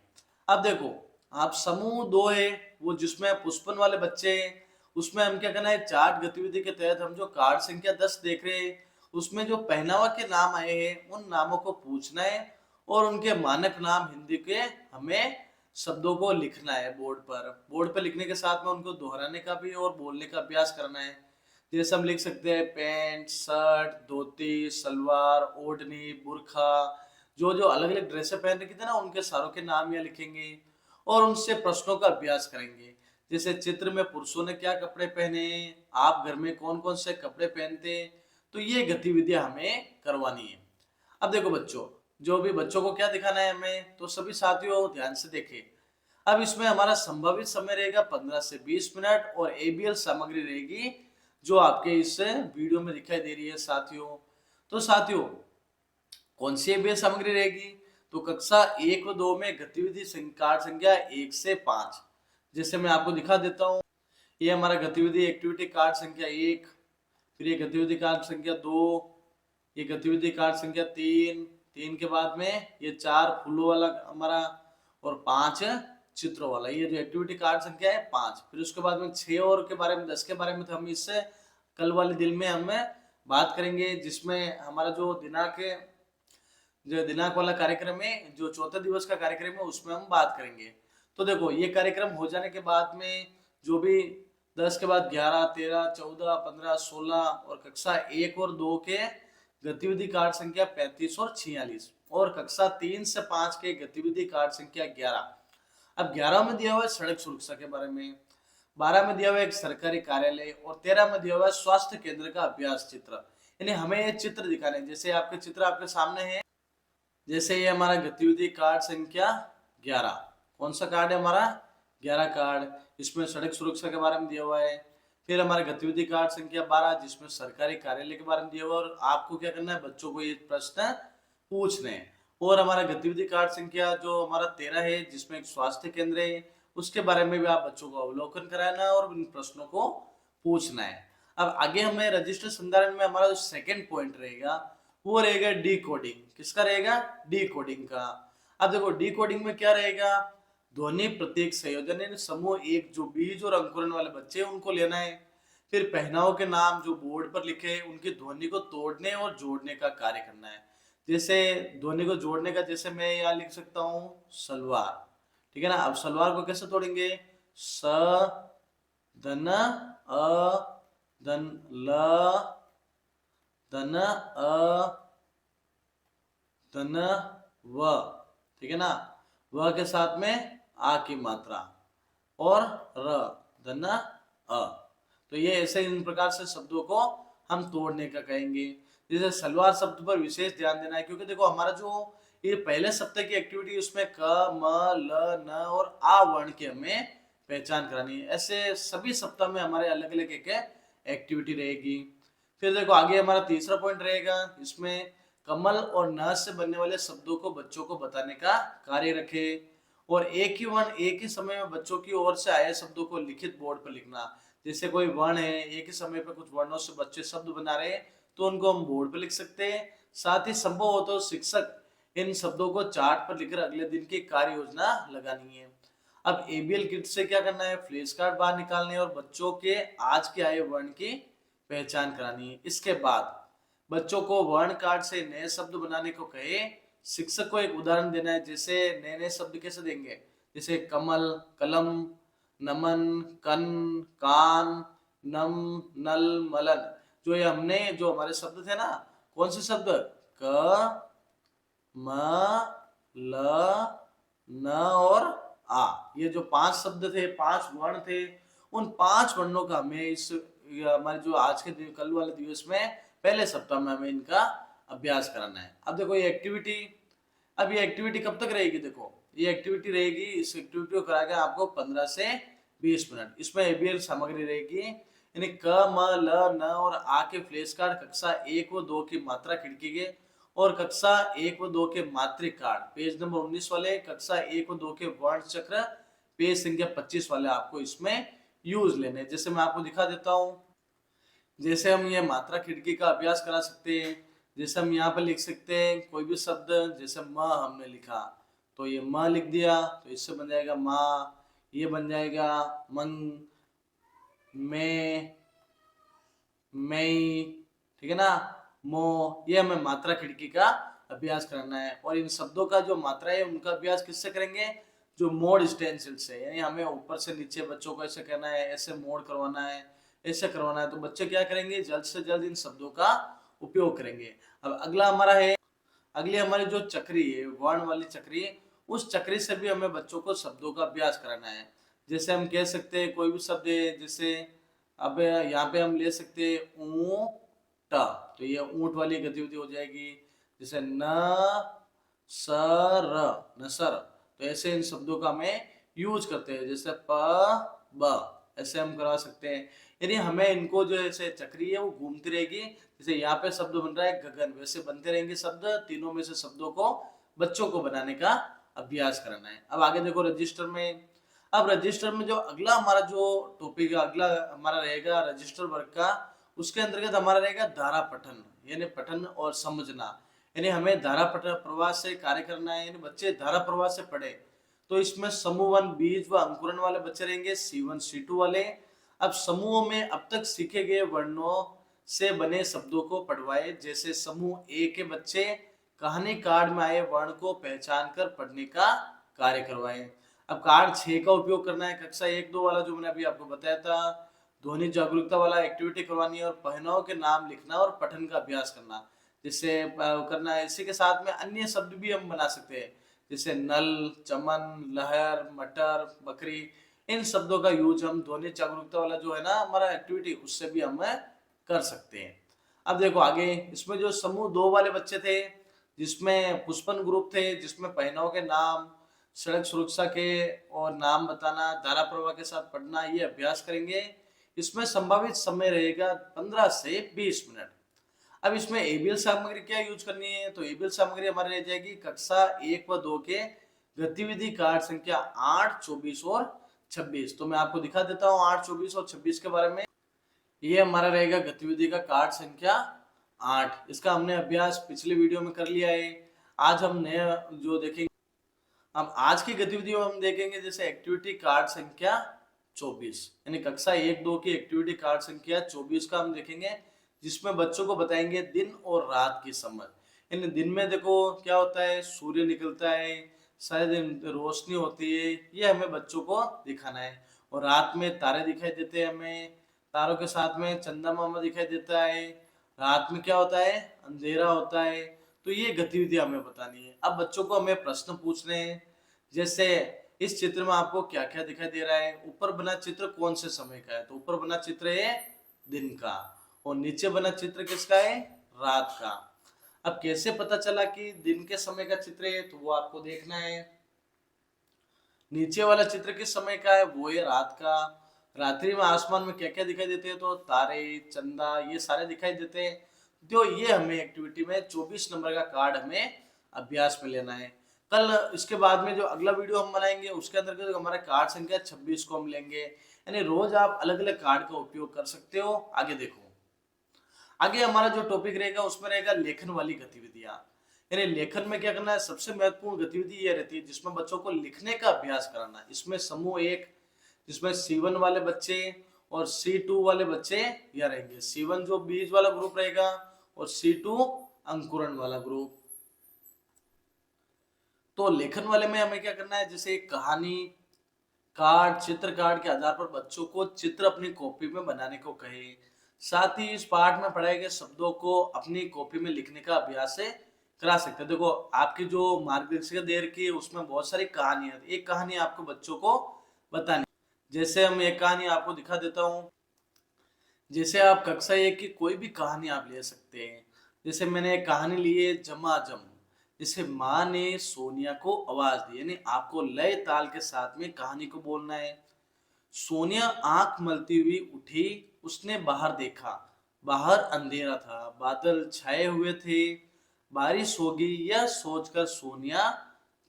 अब देखो आप समूह 2 है, वो जिसमें पुष्पन वाले बच्चे हैं, उसमें हम क्या करना है, चार्ट गतिविधि के तहत हम जो कार्ड संख्या 10 देख रहे हैं, उसमें जो पहनावा के नाम आए हैं उन नामों को पूछना है और उनके मानक नाम हिंदी के हमें शब्दों को लिखना है बोर्ड पर। बोर्ड पर लिखने के साथ में उनको दोहराने का भी और बोलने का अभ्यास करना है। जैसे हम लिख सकते हैं पैंट, शर्ट, धोती, सलवार, ओढ़नी, बुर्खा। जो जो अलग अलग ड्रेसें पहन रखी थी ना, उनके सारों के नाम यहाँ लिखेंगे और उनसे प्रश्नों का अभ्यास करेंगे। जैसे चित्र में पुरुषों ने क्या कपड़े पहने, आप घर में कौन कौन से कपड़े पहनते। तो ये गतिविधियां हमें करवानी है। अब देखो बच्चों, जो भी बच्चों को क्या दिखाना है हमें, तो सभी साथियों ध्यान से देखें। अब इसमें हमारा संभावित समय रहेगा 15 से 20 मिनट और एबीएल सामग्री रहेगी जो आपके इस वीडियो में दिखाई दे रही है साथियों। तो साथियों कौन सी एबीएल सामग्री रहेगी, तो कक्षा 1 व 2 में गतिविधि कार्ड संख्या 1 से 5। जैसे मैं आपको दिखा देता हूँ, ये हमारा गतिविधि एक्टिविटी कार्ड संख्या 1, फिर ये गतिविधि कार्ड संख्या 2, ये गतिविधि कार्ड संख्या 3, 3 के बाद में ये 4 फूलों वाला हमारा और 5 चित्रों वाला। ये जो एक्टिविटी कार्ड संख्या है 5। फिर उसके बाद में 6 और के बारे में, 10 के बारे में तो हम इससे कल वाले दिन में हमें बात करेंगे, जिसमें हमारा जो दिनांक वाला कार्यक्रम है, जो चौथे दिवस का कार्यक्रम है, उसमें हम बात करेंगे। तो देखो ये कार्यक्रम हो जाने के बाद में जो भी 10 के बाद 11, 13, 14, 15, 16 और कक्षा 1 और 2 के गतिविधि कार्ड संख्या 35 और 46 और कक्षा 3 से 5 के गतिविधि कार्ड संख्या 11। अब 11 में दिया हुआ है सड़क सुरक्षा के बारे में, 12 में दिया हुआ है एक सरकारी कार्यालय और 13 में दिया हुआ है स्वास्थ्य केंद्र का अभ्यास चित्र। यानी हमें ये चित्र दिखाने हैं। जैसे आपके चित्र आपके सामने है, जैसे ये हमारा गतिविधि कार्ड संख्या 11, कौन सा कार्ड है हमारा, 11 कार्ड। इसमें सड़क सुरक्षा के बारे में दिया हुआ है। फिर हमारा गतिविधि कार्ड संख्या 12, जिसमें सरकारी कार्यालय के बारे में दिया हुआ है और आपको क्या करना है, बच्चों को ये प्रश्न पूछने हैं। और हमारा गतिविधि कार्ड संख्या जो हमारा 13 है, जिसमें एक स्वास्थ्य केंद्र है, उसके बारे में भी आप बच्चों को अवलोकन कराना है और इन प्रश्नों को पूछना है। अब आगे हमें रजिस्टर संधारण में हमारा जो सेकंड पॉइंट रहेगा वो रहेगा डी कोडिंग। किसका रहेगा, डी कोडिंग का। अब देखो डी कोडिंग में क्या रहेगा, ध्वनि प्रतीक संयोजन, यानी समूह 1 जो बीज और अंकुरन वाले बच्चे हैं उनको लेना है। फिर पहनाव के नाम जो बोर्ड पर लिखे हैं उनकी ध्वनि को तोड़ने और जोड़ने का कार्य करना है। जैसे ध्वनि को जोड़ने का, जैसे मैं यहाँ लिख सकता हूँ सलवार, ठीक है ना। अब सलवार को कैसे तोड़ेंगे, स धन अ धन ल धन अ धन व, ठीक है ना। व के साथ में आ की मात्रा और र, धन अ। तो ये ऐसे इन प्रकार से शब्दों को हम तोड़ने का कहेंगे। जैसे सलवार शब्द पर विशेष ध्यान देना है, क्योंकि देखो हमारा जो ये पहले सप्ताह की एक्टिविटी उसमें क, म, ल, न और आ वर्ण की हमें पहचान करानी है। ऐसे सभी सप्ताह में हमारे अलग अलग एक एक्टिविटी रहेगी। फिर देखो आगे हमारा तीसरा पॉइंट रहेगा, इसमें कमल और न से बनने वाले शब्दों को बच्चों को बताने का कार्य रखे, और एक ही वर्ण एक ही समय में बच्चों की ओर से आए शब्दों को लिखित बोर्ड पर लिखना। जैसे कोई वर्ण है, एक ही समय पर कुछ वर्णों से बच्चे शब्द बना रहे हैं, तो उनको हम बोर्ड पर लिख सकते हैं। साथ ही संभव हो तो शिक्षक इन शब्दों को चार्ट पर लिखकर अगले दिन की कार्य योजना लगानी है। अब एबीएल किट से क्या करना है, फ्लैश कार्ड बाहर निकालने और बच्चों के आज के आए वर्ण की पहचान करानी है। इसके बाद बच्चों को वर्ण कार्ड से नए शब्द बनाने को कहे। शिक्षक को एक उदाहरण देना है, जैसे नए नए शब्द कैसे देंगे, जैसे कमल, कलम, नमन, कन, कान, नम, नल, मलन। जो ये हमने जो हमारे शब्द थे ना, कौन से शब्द, क, म, ल, न और आ, ये जो 5 शब्द थे, 5 वर्ण थे, उन 5 वर्णों का हमें इस हमारे जो आज के कल वाले दिवस में पहले सप्ताह में हमें इनका अभ्यास कराना है। अब देखो ये एक्टिविटी, अब ये एक्टिविटी कब तक रहेगी, देखो ये एक्टिविटी रहेगी, इस एक्टिविटी को कराएगा आपको 15 से 20 मिनट। इसमें एबीएल सामग्री रहेगी, यानी क, म, ल, न और आ के फ्लैश कार्ड कक्षा 1 व 2 की मात्रा खिड़की के, और कक्षा 1 व 2 के मात्रिक कार्ड पेज नंबर 19 वाले, कक्षा 1 व 2 के वर्ण चक्र पेज संख्या 25 वाले आपको इसमें यूज लेने। जैसे मैं आपको दिखा देता हूँ, जैसे हम ये मात्रा खिड़की का अभ्यास करा सकते हैं। जैसे हम यहाँ पर लिख सकते हैं कोई भी शब्द, जैसे म हमने लिखा तो ये म लिख दिया, तो इससे बन जाएगा माँ, ये बन जाएगा मंग, में, मई, ठीक है ना, मो। ये हमें मात्रा खिड़की का अभ्यास करना है। और इन शब्दों का जो मात्रा है उनका अभ्यास किससे करेंगे, जो मोड स्टेंसिल से, यानी हमें ऊपर से नीचे बच्चों को ऐसे करना है, ऐसे मोड करवाना है, ऐसे करवाना है। तो बच्चे क्या करेंगे, जल्द से जल्द इन शब्दों का उपयोग करेंगे। अब अगला हमारा है, अगली हमारी जो चक्री है, वर्ण वाली चक्री, उस चक्री से भी हमें बच्चों को शब्दों का अभ्यास कराना है। जैसे हम कह सकते हैं कोई भी शब्द है, जैसे अब यहाँ पे हम ले सकते हैं ऊंट, तो ये ऊंट वाली गतिविधि हो जाएगी। जैसे न, सर, नसर, तो ऐसे इन शब्दों का हमें यूज करते हैं। जैसे प, ब, ऐसे हम करा सकते हैं। यानी हमें इनको जो ऐसे चक्री है वो घूमती रहेगी। जैसे यहाँ पे शब्द बन रहा है गगन, वैसे बनते रहेंगे शब्द। तीनों में से शब्दों को बच्चों को बनाने का अभ्यास करना है। अब आगे देखो रजिस्टर में, अब रजिस्टर में जो अगला हमारा जो टॉपिक है, अगला हमारा रहेगा रजिस्टर वर्ग का, उसके अंतर्गत हमारा रहेगा धारा पठन, यानी पठन और समझना। यानी हमें धारा पठन प्रवाह से कार्य करना है, यानी बच्चे धारा प्रवाह से पढ़े। तो इसमें समूह 1 बीज व अंकुरन वाले बच्चे रहेंगे, C1 C2 वाले। अब समूह में अब तक सीखे गए वर्णों से बने शब्दों को पढ़वाए। जैसे समूह ए के बच्चे कहानी कार्ड में आए वर्ण को पहचान कर पढ़ने का कार्य करवाए। अब कार्ड 6 का उपयोग करना है, कक्षा 1-2 वाला जो मैंने अभी आपको बताया था। ध्वनि जागरूकता वाला एक्टिविटी करवानी है, और पहनाव के नाम लिखना और पठन का अभ्यास करना, जिससे करना है। इसी के साथ में अन्य शब्द भी हम बना सकते हैं, जैसे नल, चमन, लहर, मटर, बकरी। इन शब्दों का यूज हम ध्वनि जागरूकता वाला जो है ना हमारा एक्टिविटी, उससे भी हम कर सकते हैं। अब देखो आगे, इसमें जो समूह 2 वाले बच्चे थे, जिसमें पुष्पन ग्रुप थे, जिसमें पहनाव के नाम, सड़क सुरक्षा के और नाम बताना, धारा प्रवाह के साथ पढ़ना, ये अभ्यास करेंगे। इसमें संभावित समय रहेगा 15 से 20 मिनट। अब इसमें एबीएल सामग्री क्या यूज करनी है, तो एबीएल सामग्री हमारी रह जाएगी कक्षा 1 व 2 के गतिविधि कार्ड संख्या 8, 24 और 26। तो मैं आपको दिखा देता हूँ 8, 24 और 26 के बारे में। ये हमारा रहेगा गतिविधि का कार्ड संख्या 8। इसका हमने अभ्यास पिछले वीडियो में कर लिया है। आज हम नया जो देखेंगे, हम आज की गतिविधि में हम देखेंगे जैसे एक्टिविटी कार्ड संख्या 24, यानी कक्षा 1-2 की एक्टिविटी कार्ड संख्या 24 का हम देखेंगे, जिसमें बच्चों को बताएंगे दिन और रात की समझ। यानी दिन में देखो क्या होता है, सूर्य निकलता है, सारे दिन रोशनी होती है, ये हमें बच्चों को दिखाना है। और रात में तारे दिखाई देते हैं हमें, तारों के साथ में चंदा मामा दिखाई देता है। रात में क्या होता है, अंधेरा होता है। तो ये गतिविधि हमें बतानी है। अब बच्चों को हमें प्रश्न पूछने हैं, जैसे इस चित्र में आपको क्या क्या दिखाई दे रहा है? ऊपर बना चित्र कौन से समय का है? तो ऊपर बना चित्र है दिन का, और नीचे बना चित्र किसका है? रात का। अब कैसे पता चला कि दिन के समय का चित्र है? तो वो आपको देखना है। नीचे वाला चित्र किस समय का है? वो है रात का। रात्रि में आसमान में क्या क्या दिखाई देते हैं? तो तारे, चंदा, ये सारे दिखाई देते हैं। तो ये हमें एक्टिविटी में 24 नंबर का कार्ड हमें अभ्यास में लेना है। कल इसके बाद में जो अगला वीडियो हम बनाएंगे उसके अंतर्गत हमारा कार्ड संख्या 26 को हम लेंगे। यानी रोज आप अलग अलग कार्ड का उपयोग कर सकते हो। आगे देखो, आगे हमारा जो टॉपिक रहेगा उसमें रहेगा लेखन वाली गतिविधियां। यानी लेखन में क्या करना है? सबसे महत्वपूर्ण गतिविधि ये रहती है जिसमें बच्चों को लिखने का अभ्यास कराना। इसमें समूह एक, जिसमें C1 वाले बच्चे और C2 वाले बच्चे यह रहेंगे। C1 जो बीज वाला ग्रुप रहेगा और C2 अंकुरण वाला ग्रुप। तो लेखन वाले में हमें क्या करना है? जैसे कहानी कार्ड, चित्र कार्ड के आधार पर बच्चों को चित्र अपनी कॉपी में बनाने को कहे। साथ ही इस पाठ में पढ़ाए गए शब्दों को अपनी कॉपी में लिखने का अभ्यास से करा सकते हैं। देखो, आपकी जो मार्गदर्शिका दे रखी है उसमें बहुत सारी कहानियां, एक कहानी आपको बच्चों को बतानी। जैसे हम एक कहानी आपको दिखा देता हूँ। जैसे आप कक्षा 1 की कोई भी कहानी आप ले सकते हैं। जैसे मैंने एक कहानी ली है झमाझम। जैसे माँ ने सोनिया को आवाज दी, यानी आपको लय ताल के साथ में कहानी को बोलना है। सोनिया आंख मलती हुई उठी। उसने बाहर देखा। बाहर अंधेरा था, बादल छाए हुए थे। बारिश होगी यह सोचकर सोनिया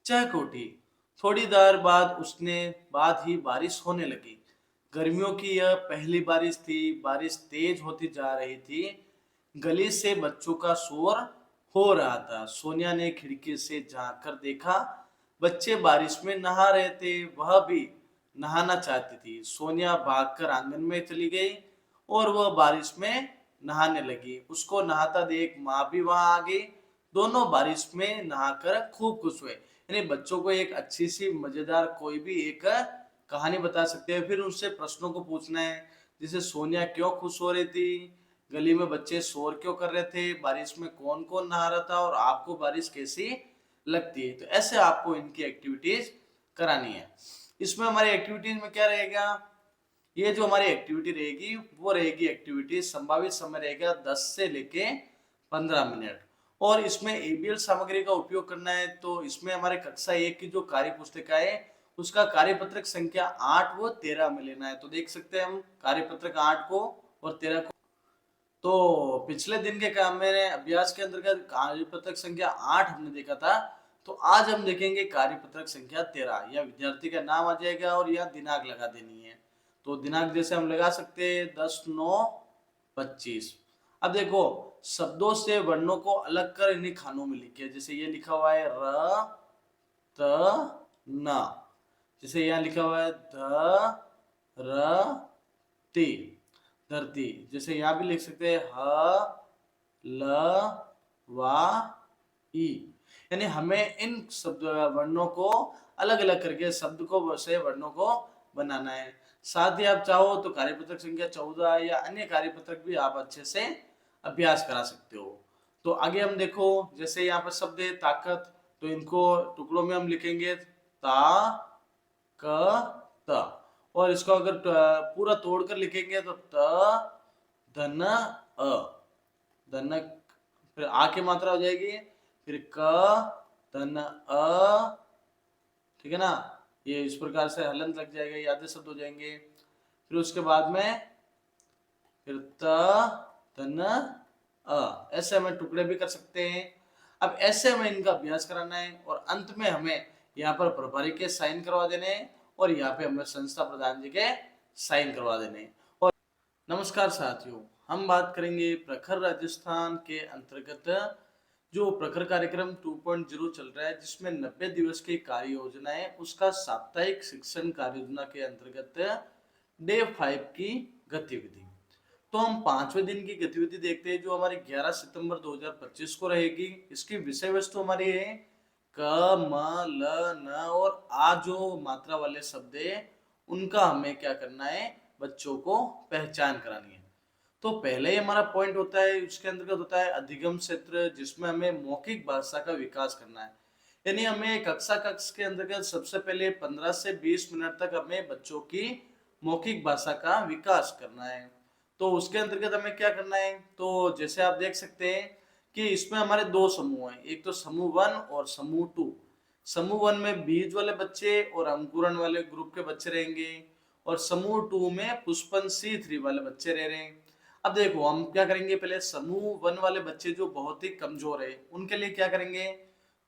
चहक उठी। थोड़ी देर बाद ही बारिश होने लगी। गर्मियों की यह पहली बारिश थी। बारिश तेज होती जा रही थी। गली से बच्चों का शोर हो रहा था। सोनिया ने खिड़की से झांक कर देखा। बच्चे बारिश में नहा रहे थे। वह भी नहाना चाहती थी। सोनिया भागकर आंगन में चली गई और वह बारिश में नहाने लगी। उसको नहाता देख माँ भी वहां आ गई। दोनों बारिश में नहाकर खूब खुश हुए। यानी बच्चों को एक अच्छी सी मजेदार कोई भी एक कहानी बता सकते हैं। फिर उनसे प्रश्नों को पूछना है, जैसे सोनिया क्यों खुश हो रही थी, गली में बच्चे शोर क्यों कर रहे थे, बारिश में कौन कौन नहा रहा था और आपको बारिश कैसी लगती है। तो ऐसे आपको इनकी एक्टिविटीज करानी है। इसमें हमारी एक्टिविटीज में क्या रहेगा? ये जो हमारी एक्टिविटी रहेगी वो रहेगी एक्टिविटी संभावित समय रहेगा 10 से लेके 15 मिनट। और इसमें एबीएल सामग्री का उपयोग करना है। तो इसमें हमारे कक्षा 1 की जो कार्य पुस्तिका है उसका कार्यपत्रक संख्या 8 व 13 में लेना है। तो देख सकते हैं हम कार्यपत्रक 8 को और 13 को। तो पिछले दिन के काम में अभ्यास के अंतर्गत कार्यपत्रक संख्या 8 हमने देखा था। तो आज हम देखेंगे कार्यपत्रक संख्या 13। यह विद्यार्थी का नाम आ जाएगा और यह दिनांक लगा देनी है। तो दिनांक जैसे हम लगा सकते हैं 10/9/25। अब देखो, शब्दों से वर्णों को अलग कर इन्हीं खानों में लिखे। जैसे ये लिखा हुआ है र त न। जैसे यहाँ लिखा हुआ है ध र ती, धरती। जैसे यहाँ भी लिख सकते हैं ह ल वा ई। यानी हमें इन शब्द वर्णों को अलग अलग करके शब्द को से वर्णों को बनाना है। साथ ही आप चाहो तो कार्यपत्रक संख्या 14 या अन्य कार्यपत्रक भी आप अच्छे से अभ्यास करा सकते हो। तो आगे हम देखो, जैसे यहाँ पर शब्द है ताकत, तो इनको टुकड़ों में हम लिखेंगे ता क त। और इसको अगर पूरा तोड़कर लिखेंगे तो त धन अ, धन, फिर आ की मात्रा हो जाएगी, फिर क धन अ, ठीक है ना। ये इस प्रकार से हलंत लग जाएगा, ये आधे शब्द हो जाएंगे। फिर उसके बाद में फिर त धन अ, ऐसे हमें टुकड़े भी कर सकते हैं। अब ऐसे हमें इनका अभ्यास कराना है और अंत में हमें यहाँ पर प्रभारी के साइन करवा देने हैं और यहाँ पे हमें संस्था प्रधान जी के साइन करवा देने हैं। और नमस्कार साथियों, हम बात करेंगे प्रखर राजस्थान के अंतर्गत जो प्रखर कार्यक्रम 2.0 चल रहा है, जिसमें 90 दिवस की कार्य योजना है, उसका साप्ताहिक शिक्षण कार्य योजना के अंतर्गत डे 5 की गतिविधि। तो हम 5वें दिन की गतिविधि देखते हैं जो हमारी 11 सितंबर 2025 को रहेगी। इसकी विषय वस्तु हमारी है क म ल न और आ जो मात्रा वाले शब्द है उनका हमें क्या करना है? बच्चों को पहचान करानी है। तो पहले ही हमारा पॉइंट होता है, उसके अंतर्गत होता है अधिगम क्षेत्र, जिसमें हमें मौखिक भाषा का विकास करना है। यानी हमें कक्षा कक्ष के अंतर्गत सबसे पहले 15 से 20 मिनट तक हमें बच्चों की मौखिक भाषा का विकास करना है। तो उसके अंतर्गत हमें क्या करना है, तो जैसे आप देख सकते हैं कि इसमें हमारे दो समूह हैं, एक तो समूह 1 और समूह 2। समूह 1 में बीज वाले बच्चे और अंकुरण वाले ग्रुप के बच्चे रहेंगे, और समूह 2 में पुष्पन C3 वाले बच्चे रह रहे हैं। अब देखो हम क्या करेंगे, पहले समूह 1 वाले बच्चे जो बहुत ही कमजोर है उनके लिए क्या करेंगे,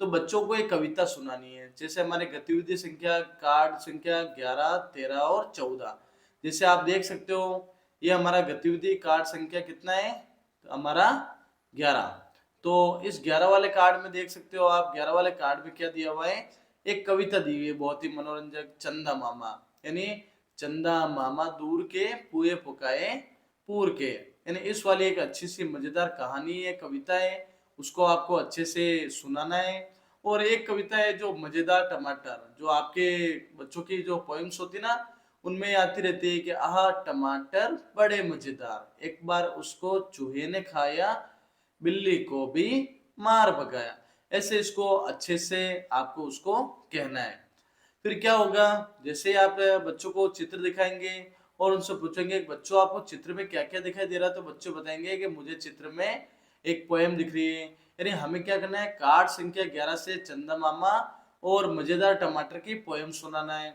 तो बच्चों को एक कविता सुनानी है। जैसे हमारे गतिविधि संख्या कार्ड संख्या 11, 13 और 14, जैसे आप देख सकते हो ये हमारा गतिविधि कार्ड संख्या कितना है, तो हमारा 11। तो इस 11 वाले कार्ड में देख सकते हो आप, 11 वाले कार्ड में क्या दिया हुआ है, एक कविता दी हुई है बहुत ही मनोरंजक, चंदा मामा। यानी चंदा मामा दूर के पुए पुकाए पूर के, यानी इस वाली एक अच्छी सी मजेदार कहानी है, कविता है, उसको आपको अच्छे से सुनाना है। और एक कविता है जो मजेदार टमाटर, जो आपके बच्चों की जो पोइम्स होती ना उनमें आती रहती है कि आह टमाटर बड़े मजेदार, एक बार उसको चूहे ने खाया, बिल्ली को भी मार भगाया। ऐसे इसको अच्छे से आपको उसको कहना है। फिर क्या होगा, जैसे आप बच्चों को चित्र दिखाएंगे और उनसे पूछेंगे बच्चों आपको चित्र में क्या क्या दिखाई दे रहा है, तो बच्चे बताएंगे कि मुझे चित्र में एक पोएम दिख रही है। यानी हमें क्या करना है, कार्ड संख्या 11 से चंदा मामा और मजेदार टमाटर की पोएम सुनाना है।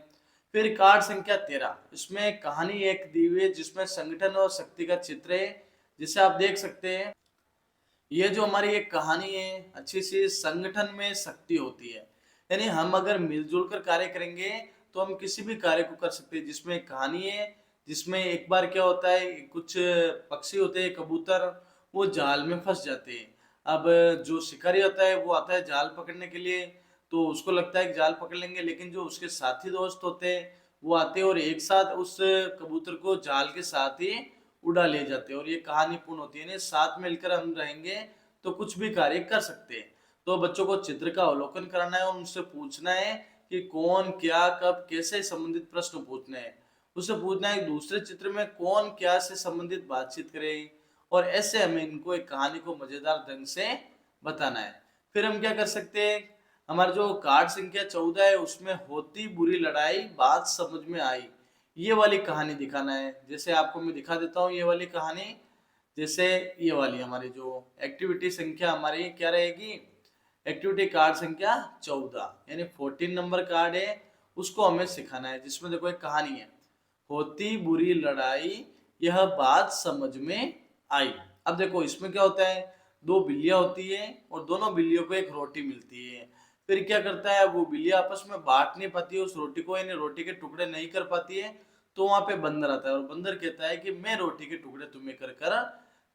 फिर कार्ड संख्या 13, इसमें कहानी एक दी हुई है जिसमें संगठन और शक्ति का चित्र है। जिसे आप देख सकते हैं ये जो हमारी एक कहानी है अच्छी सी, संगठन में शक्ति होती है। यानी हम अगर मिलजुल कर कार्य करेंगे तो हम किसी भी कार्य को कर सकते हैं। जिसमें एक कहानी है, जिसमें एक बार क्या होता है, कुछ पक्षी होते हैं कबूतर, वो जाल में फंस जाते हैं। अब जो शिकारी होता है वो आता है जाल पकड़ने के लिए, तो उसको लगता है कि जाल पकड़ लेंगे, लेकिन जो उसके साथी दोस्त होते हैं वो आते हैं और एक साथ उस कबूतर को जाल के साथ ही उड़ा ले जाते हैं, और ये कहानी पूर्ण होती है। साथ मिलकर हम रहेंगे तो कुछ भी कार्य कर सकते हैं। तो बच्चों को चित्र का अवलोकन कराना है और उनसे पूछना है कि कौन क्या कब कैसे संबंधित प्रश्न पूछने हैं। उससे पूछना है दूसरे चित्र में कौन क्या से संबंधित बातचीत करे, और ऐसे हमें इनको एक कहानी को मजेदार ढंग से बताना है। फिर हम क्या कर सकते हैं, हमारा जो कार्ड संख्या 14 है उसमें होती बुरी लड़ाई बात समझ में आई, ये वाली कहानी दिखाना है। जैसे आपको मैं दिखा देता हूँ ये वाली कहानी। जैसे ये वाली हमारी जो एक्टिविटी संख्या हमारी क्या रहेगी, एक्टिविटी कार्ड संख्या 14 यानी 14 नंबर कार्ड है, उसको हमें सिखाना है। जिसमें देखो एक कहानी है, होती बुरी लड़ाई यह बात समझ में आई। अब देखो इसमें क्या होता है, दो बिल्लियां होती है और दोनों बिल्लियों को एक रोटी मिलती है। फिर क्या करता है, वो बिल्लियां आपस में बांट नहीं पाती है उस रोटी को, यानी रोटी के टुकड़े नहीं कर पाती है। तो वहां पे बंदर आता है और बंदर कहता है कि मैं रोटी के टुकड़े तुम्हें कर कर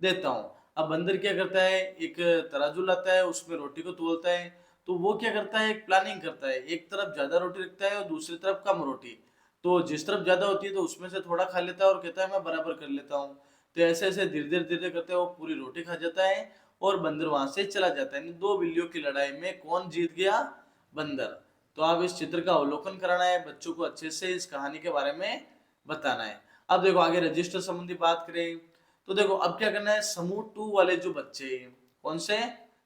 देता हूँ। अब बंदर क्या करता है, एक तराजू लाता है उसमें रोटी को तोलता है। तो वो क्या करता है, एक प्लानिंग करता है, एक तरफ ज्यादा रोटी रखता है और दूसरी तरफ कम रोटी। तो जिस तरफ ज्यादा होती है तो उसमें से थोड़ा खा लेता है और कहता है मैं बराबर कर लेता हूँ। तो ऐसे ऐसे धीरे धीरे धीरे करते वो पूरी रोटी खा जाता है और बंदर वहां से चला जाता है। दो बिल्लियों की लड़ाई में कौन जीत गया, बंदर। तो आप इस चित्र का अवलोकन कराना है, बच्चों को अच्छे से इस कहानी के बारे में बताना है। अब देखो आगे रजिस्टर संबंधी बात करें तो देखो अब क्या करना है, समूह 2 वाले जो बच्चे हैं, कौन से,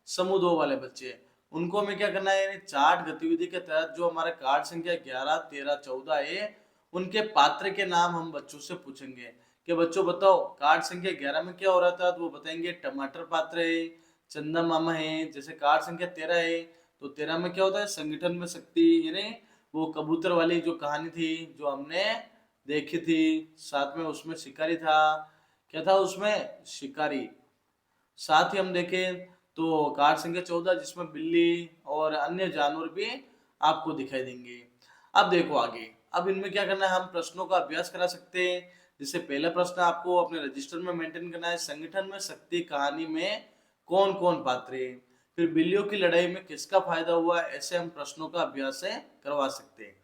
समूह 2 वाले बच्चे, उनको हमें क्या करना है, यानी चार्ट गतिविधि के तहत जो हमारा कार्ड संख्या 11, 13, 14 है उनके पात्र के नाम हम बच्चों से पूछेंगे कि बच्चों बताओ कार्ड संख्या 11 में क्या हो रहा था, तो वो बताएंगे टमाटर पात्र है, चंदा मामा है। जैसे कार्ड संख्या 13 है तो 13 में क्या होता है, संगठन में शक्ति, यानी वो कबूतर वाली जो कहानी थी जो हमने देखी थी, साथ में उसमें शिकारी था, क्या था उसमें, शिकारी। साथ ही हम देखें तो कार्ड संख्या 14 जिसमें बिल्ली और अन्य जानवर भी आपको दिखाई देंगे। अब देखो आगे, अब इनमें क्या करना है, हम प्रश्नों का अभ्यास करा सकते हैं। जैसे पहला प्रश्न आपको अपने रजिस्टर में मेंटेन करना है, संगठन में शक्ति कहानी में कौन कौन पात्र है। फिर बिल्लियों की लड़ाई में किसका फायदा हुआ, ऐसे हम प्रश्नों का अभ्यास है करवा सकते हैं।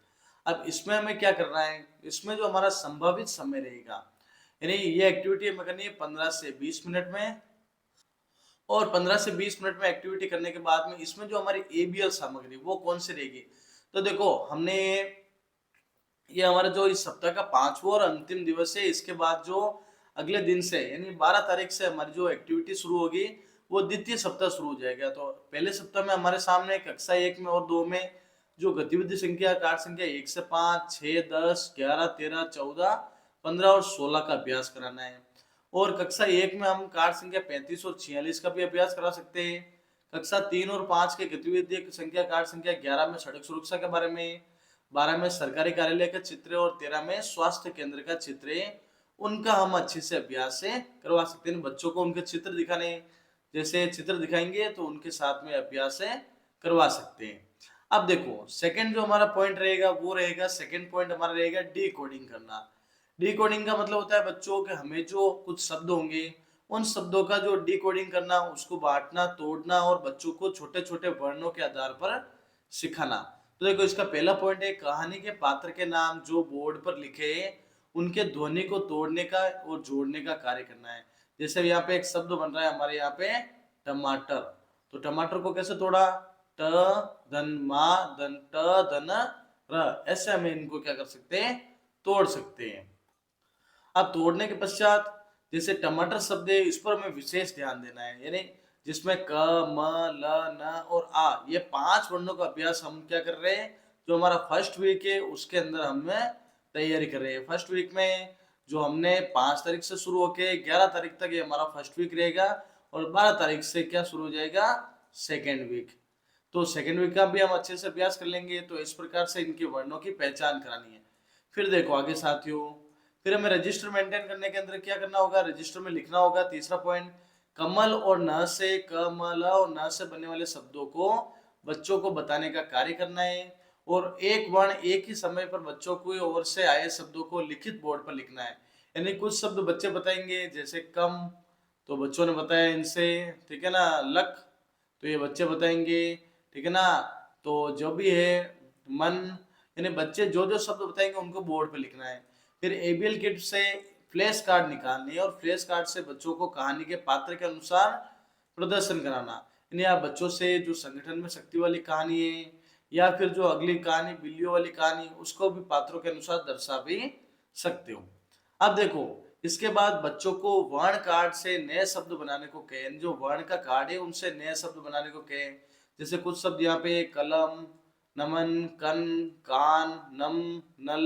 अब इसमें हमें क्या करना है, इसमें जो हमारा संभावित समय रहेगा, यानी ये एक्टिविटी हमें करनी है 15 से 20 मिनट में, और 15 से 20 मिनट में एक्टिविटी करने के बाद में इसमें जो हमारी एबीएल सामग्री वो कौन सी रहेगी। तो देखो हमने ये हमारा जो इस सप्ताह का 5वां और अंतिम दिवस है, इसके बाद जो अगले दिन से यानी 12 तारीख से हमारी जो एक्टिविटी शुरू होगी वो द्वितीय सप्ताह शुरू हो जाएगा। तो पहले सप्ताह में हमारे सामने कक्षा 1 में और 2 में जो गतिविधि संख्या कार्य संख्या 1 से 5, 6, 10, 11, 13, 14, 15 और 16 का अभ्यास कराना है। और कक्षा 1 में हम कार्य संख्या 35 और 46 का भी अभ्यास करा सकते हैं। कक्षा 3 और 5 के गतिविधि संख्या कार्य संख्या 11 में सड़क सुरक्षा के बारे में, 12 में सरकारी कार्यालय का चित्र और 13 में स्वास्थ्य केंद्र का चित्र है, उनका हम अच्छे से अभ्यास से करवा सकते हैं। बच्चों को उनके चित्र दिखाने, जैसे चित्र दिखाएंगे तो उनके साथ में अभ्यास से करवा सकते हैं। अब देखो सेकंड जो हमारा पॉइंट रहेगा वो रहेगा, सेकंड पॉइंट हमारा रहेगा डी कोडिंग करना। डी कोडिंग का मतलब होता है बच्चों के हमें जो कुछ शब्द होंगे उन शब्दों का जो डी कोडिंग करना, उसको बांटना, तोड़ना और बच्चों को छोटे छोटे वर्णों के आधार पर सिखाना। तो देखो इसका पहला पॉइंट है कहानी के पात्र के नाम जो बोर्ड पर लिखे हैं उनके ध्वनि को तोड़ने का और जोड़ने का कार्य करना है। जैसे यहाँ पे एक शब्द बन रहा है हमारे यहाँ पे टमाटर, तो टमाटर को कैसे तोड़ा, ट धन मा धन ट धन र, ऐसे हमें इनको क्या कर सकते हैं, तोड़ सकते हैं। अब तोड़ने के पश्चात जैसे टमाटर शब्द है इस पर हमें विशेष ध्यान देना है, यानी जिसमें क म ल न और आ ये 5 वर्णों का अभ्यास हम क्या कर रहे हैं, जो हमारा फर्स्ट वीक है उसके अंदर हमें तैयारी कर रहे हैं। फर्स्ट वीक में जो हमने 5 तारीख से शुरू होके 11 तारीख तक ये हमारा फर्स्ट वीक रहेगा और 12 तारीख से क्या शुरू हो जाएगा, सेकेंड वीक। तो सेकेंड वीक का भी हम अच्छे से अभ्यास कर लेंगे। तो इस प्रकार से इनके वर्णों की पहचान करानी है। फिर देखो आगे साथियों, फिर हमें रजिस्टर मेंटेन करने के अंदर क्या करना होगा, रजिस्टर में लिखना होगा तीसरा पॉइंट, कमल और न से, क म ल और न से बनने वाले शब्दों को बच्चों को बताने का कार्य करना है। और एक वर्ण एक ही समय पर बच्चों को ओर से आए शब्दों को लिखित बोर्ड पर लिखना है। यानी कुछ शब्द बच्चे बताएंगे जैसे कम, तो बच्चों ने बताया इनसे, ठीक है ना, लक, तो ये बच्चे बताएंगे, ठीक है ना। तो जो भी है मन, यानी बच्चे जो जो शब्द बताएंगे उनको बोर्ड पे लिखना है। फिर एबीएल किट से फ्लैश कार्ड निकालने और फ्लैश कार्ड से बच्चों को कहानी के पात्र के अनुसार प्रदर्शन कराना। यानी आप बच्चों से जो संगठन में शक्ति वाली कहानी है या फिर जो अगली कहानी बिल्लियों वाली कहानी, उसको भी पात्रों के अनुसार दर्शा भी सकते हो। अब देखो इसके बाद बच्चों को वर्ण कार्ड से नए शब्द बनाने को कहें, जो वर्ण का कार्ड है उनसे नए शब्द बनाने को कहें। जैसे कुछ शब्द यहाँ पे कलम, नमन, कन, कान, नम, नल,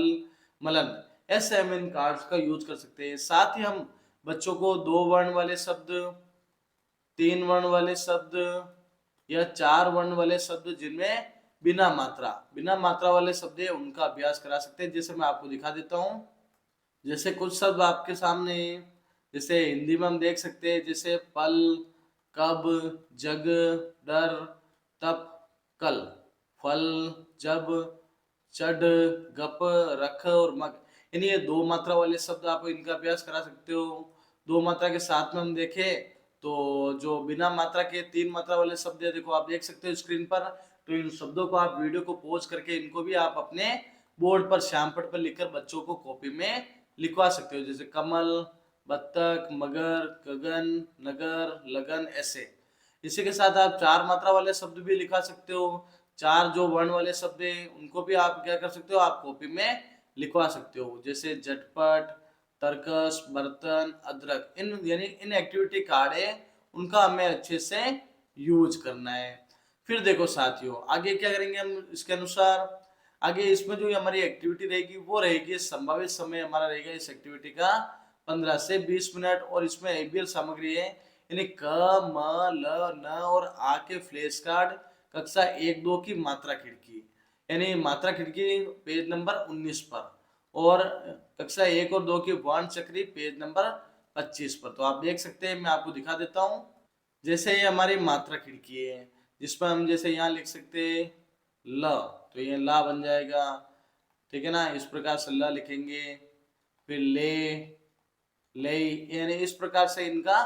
मलन, ऐसे हम इन कार्ड्स का यूज कर सकते हैं। साथ ही हम बच्चों को 2 वर्ण वाले शब्द, 3 वर्ण वाले शब्द या 4 वर्ण वाले शब्द जिनमें बिना मात्रा वाले शब्द है उनका अभ्यास करा सकते हैं। जैसे मैं आपको दिखा देता हूँ, जैसे कुछ शब्द आपके सामने, जैसे हिंदी में हम देख सकते हैं जैसे पल, कब, जग, डर, तप, कल, फल, जब, चढ़, गप, रख और मग, यानी ये 2 मात्रा वाले शब्द आप इनका अभ्यास करा सकते हो। 2 मात्रा के साथ में हम देखें तो जो बिना मात्रा के 3 मात्रा वाले शब्द है, देखो आप देख सकते हो स्क्रीन पर। तो इन शब्दों को आप वीडियो को पॉज करके इनको भी आप अपने बोर्ड पर श्यामपट पर लिखकर बच्चों को कॉपी में लिखवा सकते हो। जैसे कमल, बत्तख, मगर, गगन, नगर, लगन, ऐसे। इसी के साथ आप 4 मात्रा वाले शब्द भी लिखा सकते हो। 4 जो वर्ण वाले शब्द है उनको भी आप क्या कर सकते हो, आप कॉपी में लिखवा सकते हो। जैसे झटपट, तरकस, बर्तन, अदरक, इन यानी इन एक्टिविटी कार्ड है उनका हमें अच्छे से यूज करना है। फिर देखो साथियों आगे क्या करेंगे हम इसके अनुसार, आगे इसमें जो हमारी एक्टिविटी रहेगी वो रहेगी, संभावित समय हमारा रहेगा इस एक्टिविटी का 15 से 20 मिनट। और इसमें एबीएल सामग्री है, यानी क, म, ल, न और आ के फ्लैश कार्ड, कक्षा 1-2 की मात्रा खिड़की, यानी मात्रा खिड़की पेज नंबर 19 पर, और कक्षा 1 और 2 की वर्ण चक्री पेज नंबर 25 पर। तो आप देख सकते हैं, मैं आपको दिखा देता हूँ। जैसे ये हमारी मात्रा खिड़की है जिसमें हम जैसे यहाँ लिख सकते हैं ल, तो ये ला बन जाएगा, ठीक है ना। इस प्रकार से ल लिखेंगे। फिर ले, यानी इस प्रकार से इनका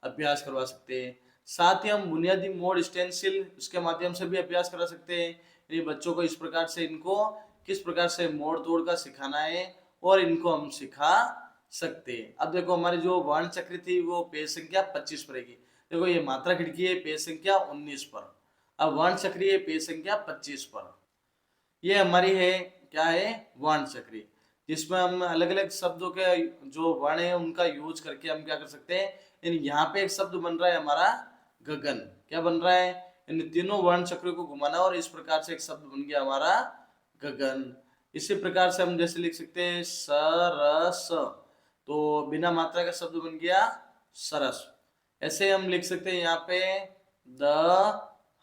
अभ्यास करवा सकते हैं। साथ ही हम बुनियादी मोड स्टेंसिल उसके माध्यम से भी अभ्यास करा सकते हैं। यानी बच्चों को इस प्रकार से इनको किस प्रकार से मोड़ तोड़ का सिखाना है और इनको हम सिखा सकते हैं। अब देखो हमारी जो वर्ण चक्र थी वो पेज संख्या 25 पर रहेगी। देखो ये मात्रा खिड़की है पेज संख्या 19 पर, अब वर्ण चक्री है पेज संख्या 25 पर। ये हमारी है क्या है, वर्ण चक्री, जिसमें हम अलग अलग शब्दों के जो वर्ण है उनका यूज करके हम क्या कर सकते हैं। यहाँ पे एक शब्द बन रहा है हमारा गगन। क्या बन रहा है? इन तीनों वर्ण चक्रों को घुमाना और इस प्रकार से एक शब्द बन गया हमारा गगन। इसी प्रकार से हम जैसे लिख सकते हैं सरस, तो बिना मात्रा का शब्द बन गया सरस। ऐसे हम लिख सकते हैं यहाँ पे द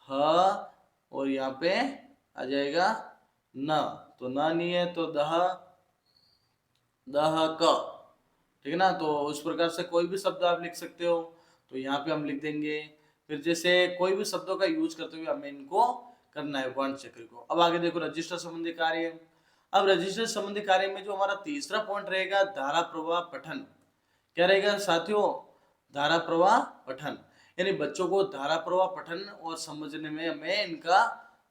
ह और यहाँ पे आ जाएगा न, तो न नहीं है तो दह दह क, ठीक है ना। तो उस प्रकार से कोई भी शब्द आप लिख सकते हो, तो यहाँ पे हम लिख देंगे। फिर जैसे कोई भी शब्दों का यूज करते हुए हमें इनको करना है वर्ण चक्र को। अब आगे देखो रजिस्टर संबंधी कार्य। अब रजिस्टर संबंधी कार्य में जो हमारा तीसरा पॉइंट रहेगा धारा प्रवाह पठन। क्या रहेगा साथियों? धारा प्रवाह पठन, यानी बच्चों को धारा प्रवाह पठन और समझने में हमें इनका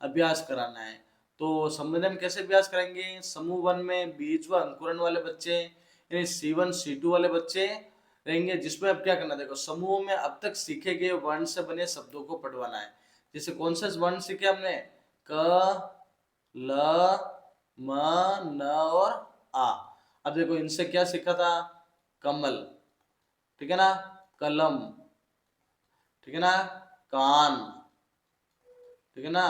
अभ्यास कराना है। तो समझने में कैसे अभ्यास कराएंगे? समूह वन में बीज व अंकुरण वाले बच्चे यानी C1 C2 वाले बच्चे रहेंगे, जिसमें अब क्या करना, देखो समूह में अब तक सीखे गए वर्ण से बने शब्दों को पढ़वाना है। जैसे कौन से वर्ण सीखे हमने? क ल म न और आ। अब देखो इनसे क्या सीखा था? कमल, ठीक है ना, कलम, ठीक है ना, कान, ठीक है ना,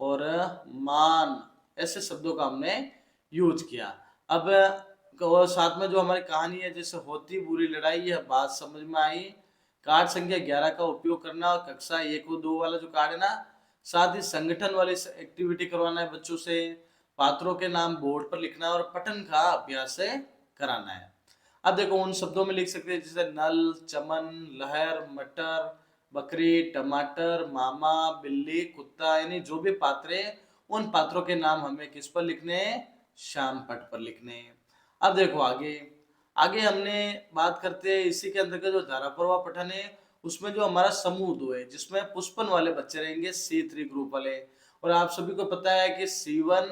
और मान, ऐसे शब्दों का हमने यूज किया। अब और साथ में जो हमारी कहानी है, जैसे होती बुरी लड़ाई, यह बात समझ में आई। कार्ड संख्या 11 का उपयोग करना और कक्षा 1 व 2 वाला जो कार्ड है ना, साथ ही संगठन वाली एक्टिविटी करवाना है बच्चों से। पात्रों के नाम बोर्ड पर लिखना और पठन का अभ्यास कराना है। अब देखो उन शब्दों में लिख सकते हैं जैसे नल, चमन, लहर, मटर, बकरी, टमाटर, मामा, बिल्ली, कुत्ता, यानी जो भी पात्र है उन पात्रों के नाम हमें किस पर लिखने हैं? श्याम पट पर लिखने हैं। अब देखो आगे आगे हमने बात करते हैं इसी के अंतर्गत जो धारा प्रवाह पठन है, उसमें जो हमारा समूह 2 है जिसमें पुष्पन वाले बच्चे रहेंगे C3 ग्रुप वाले। और आप सभी को पता है कि C1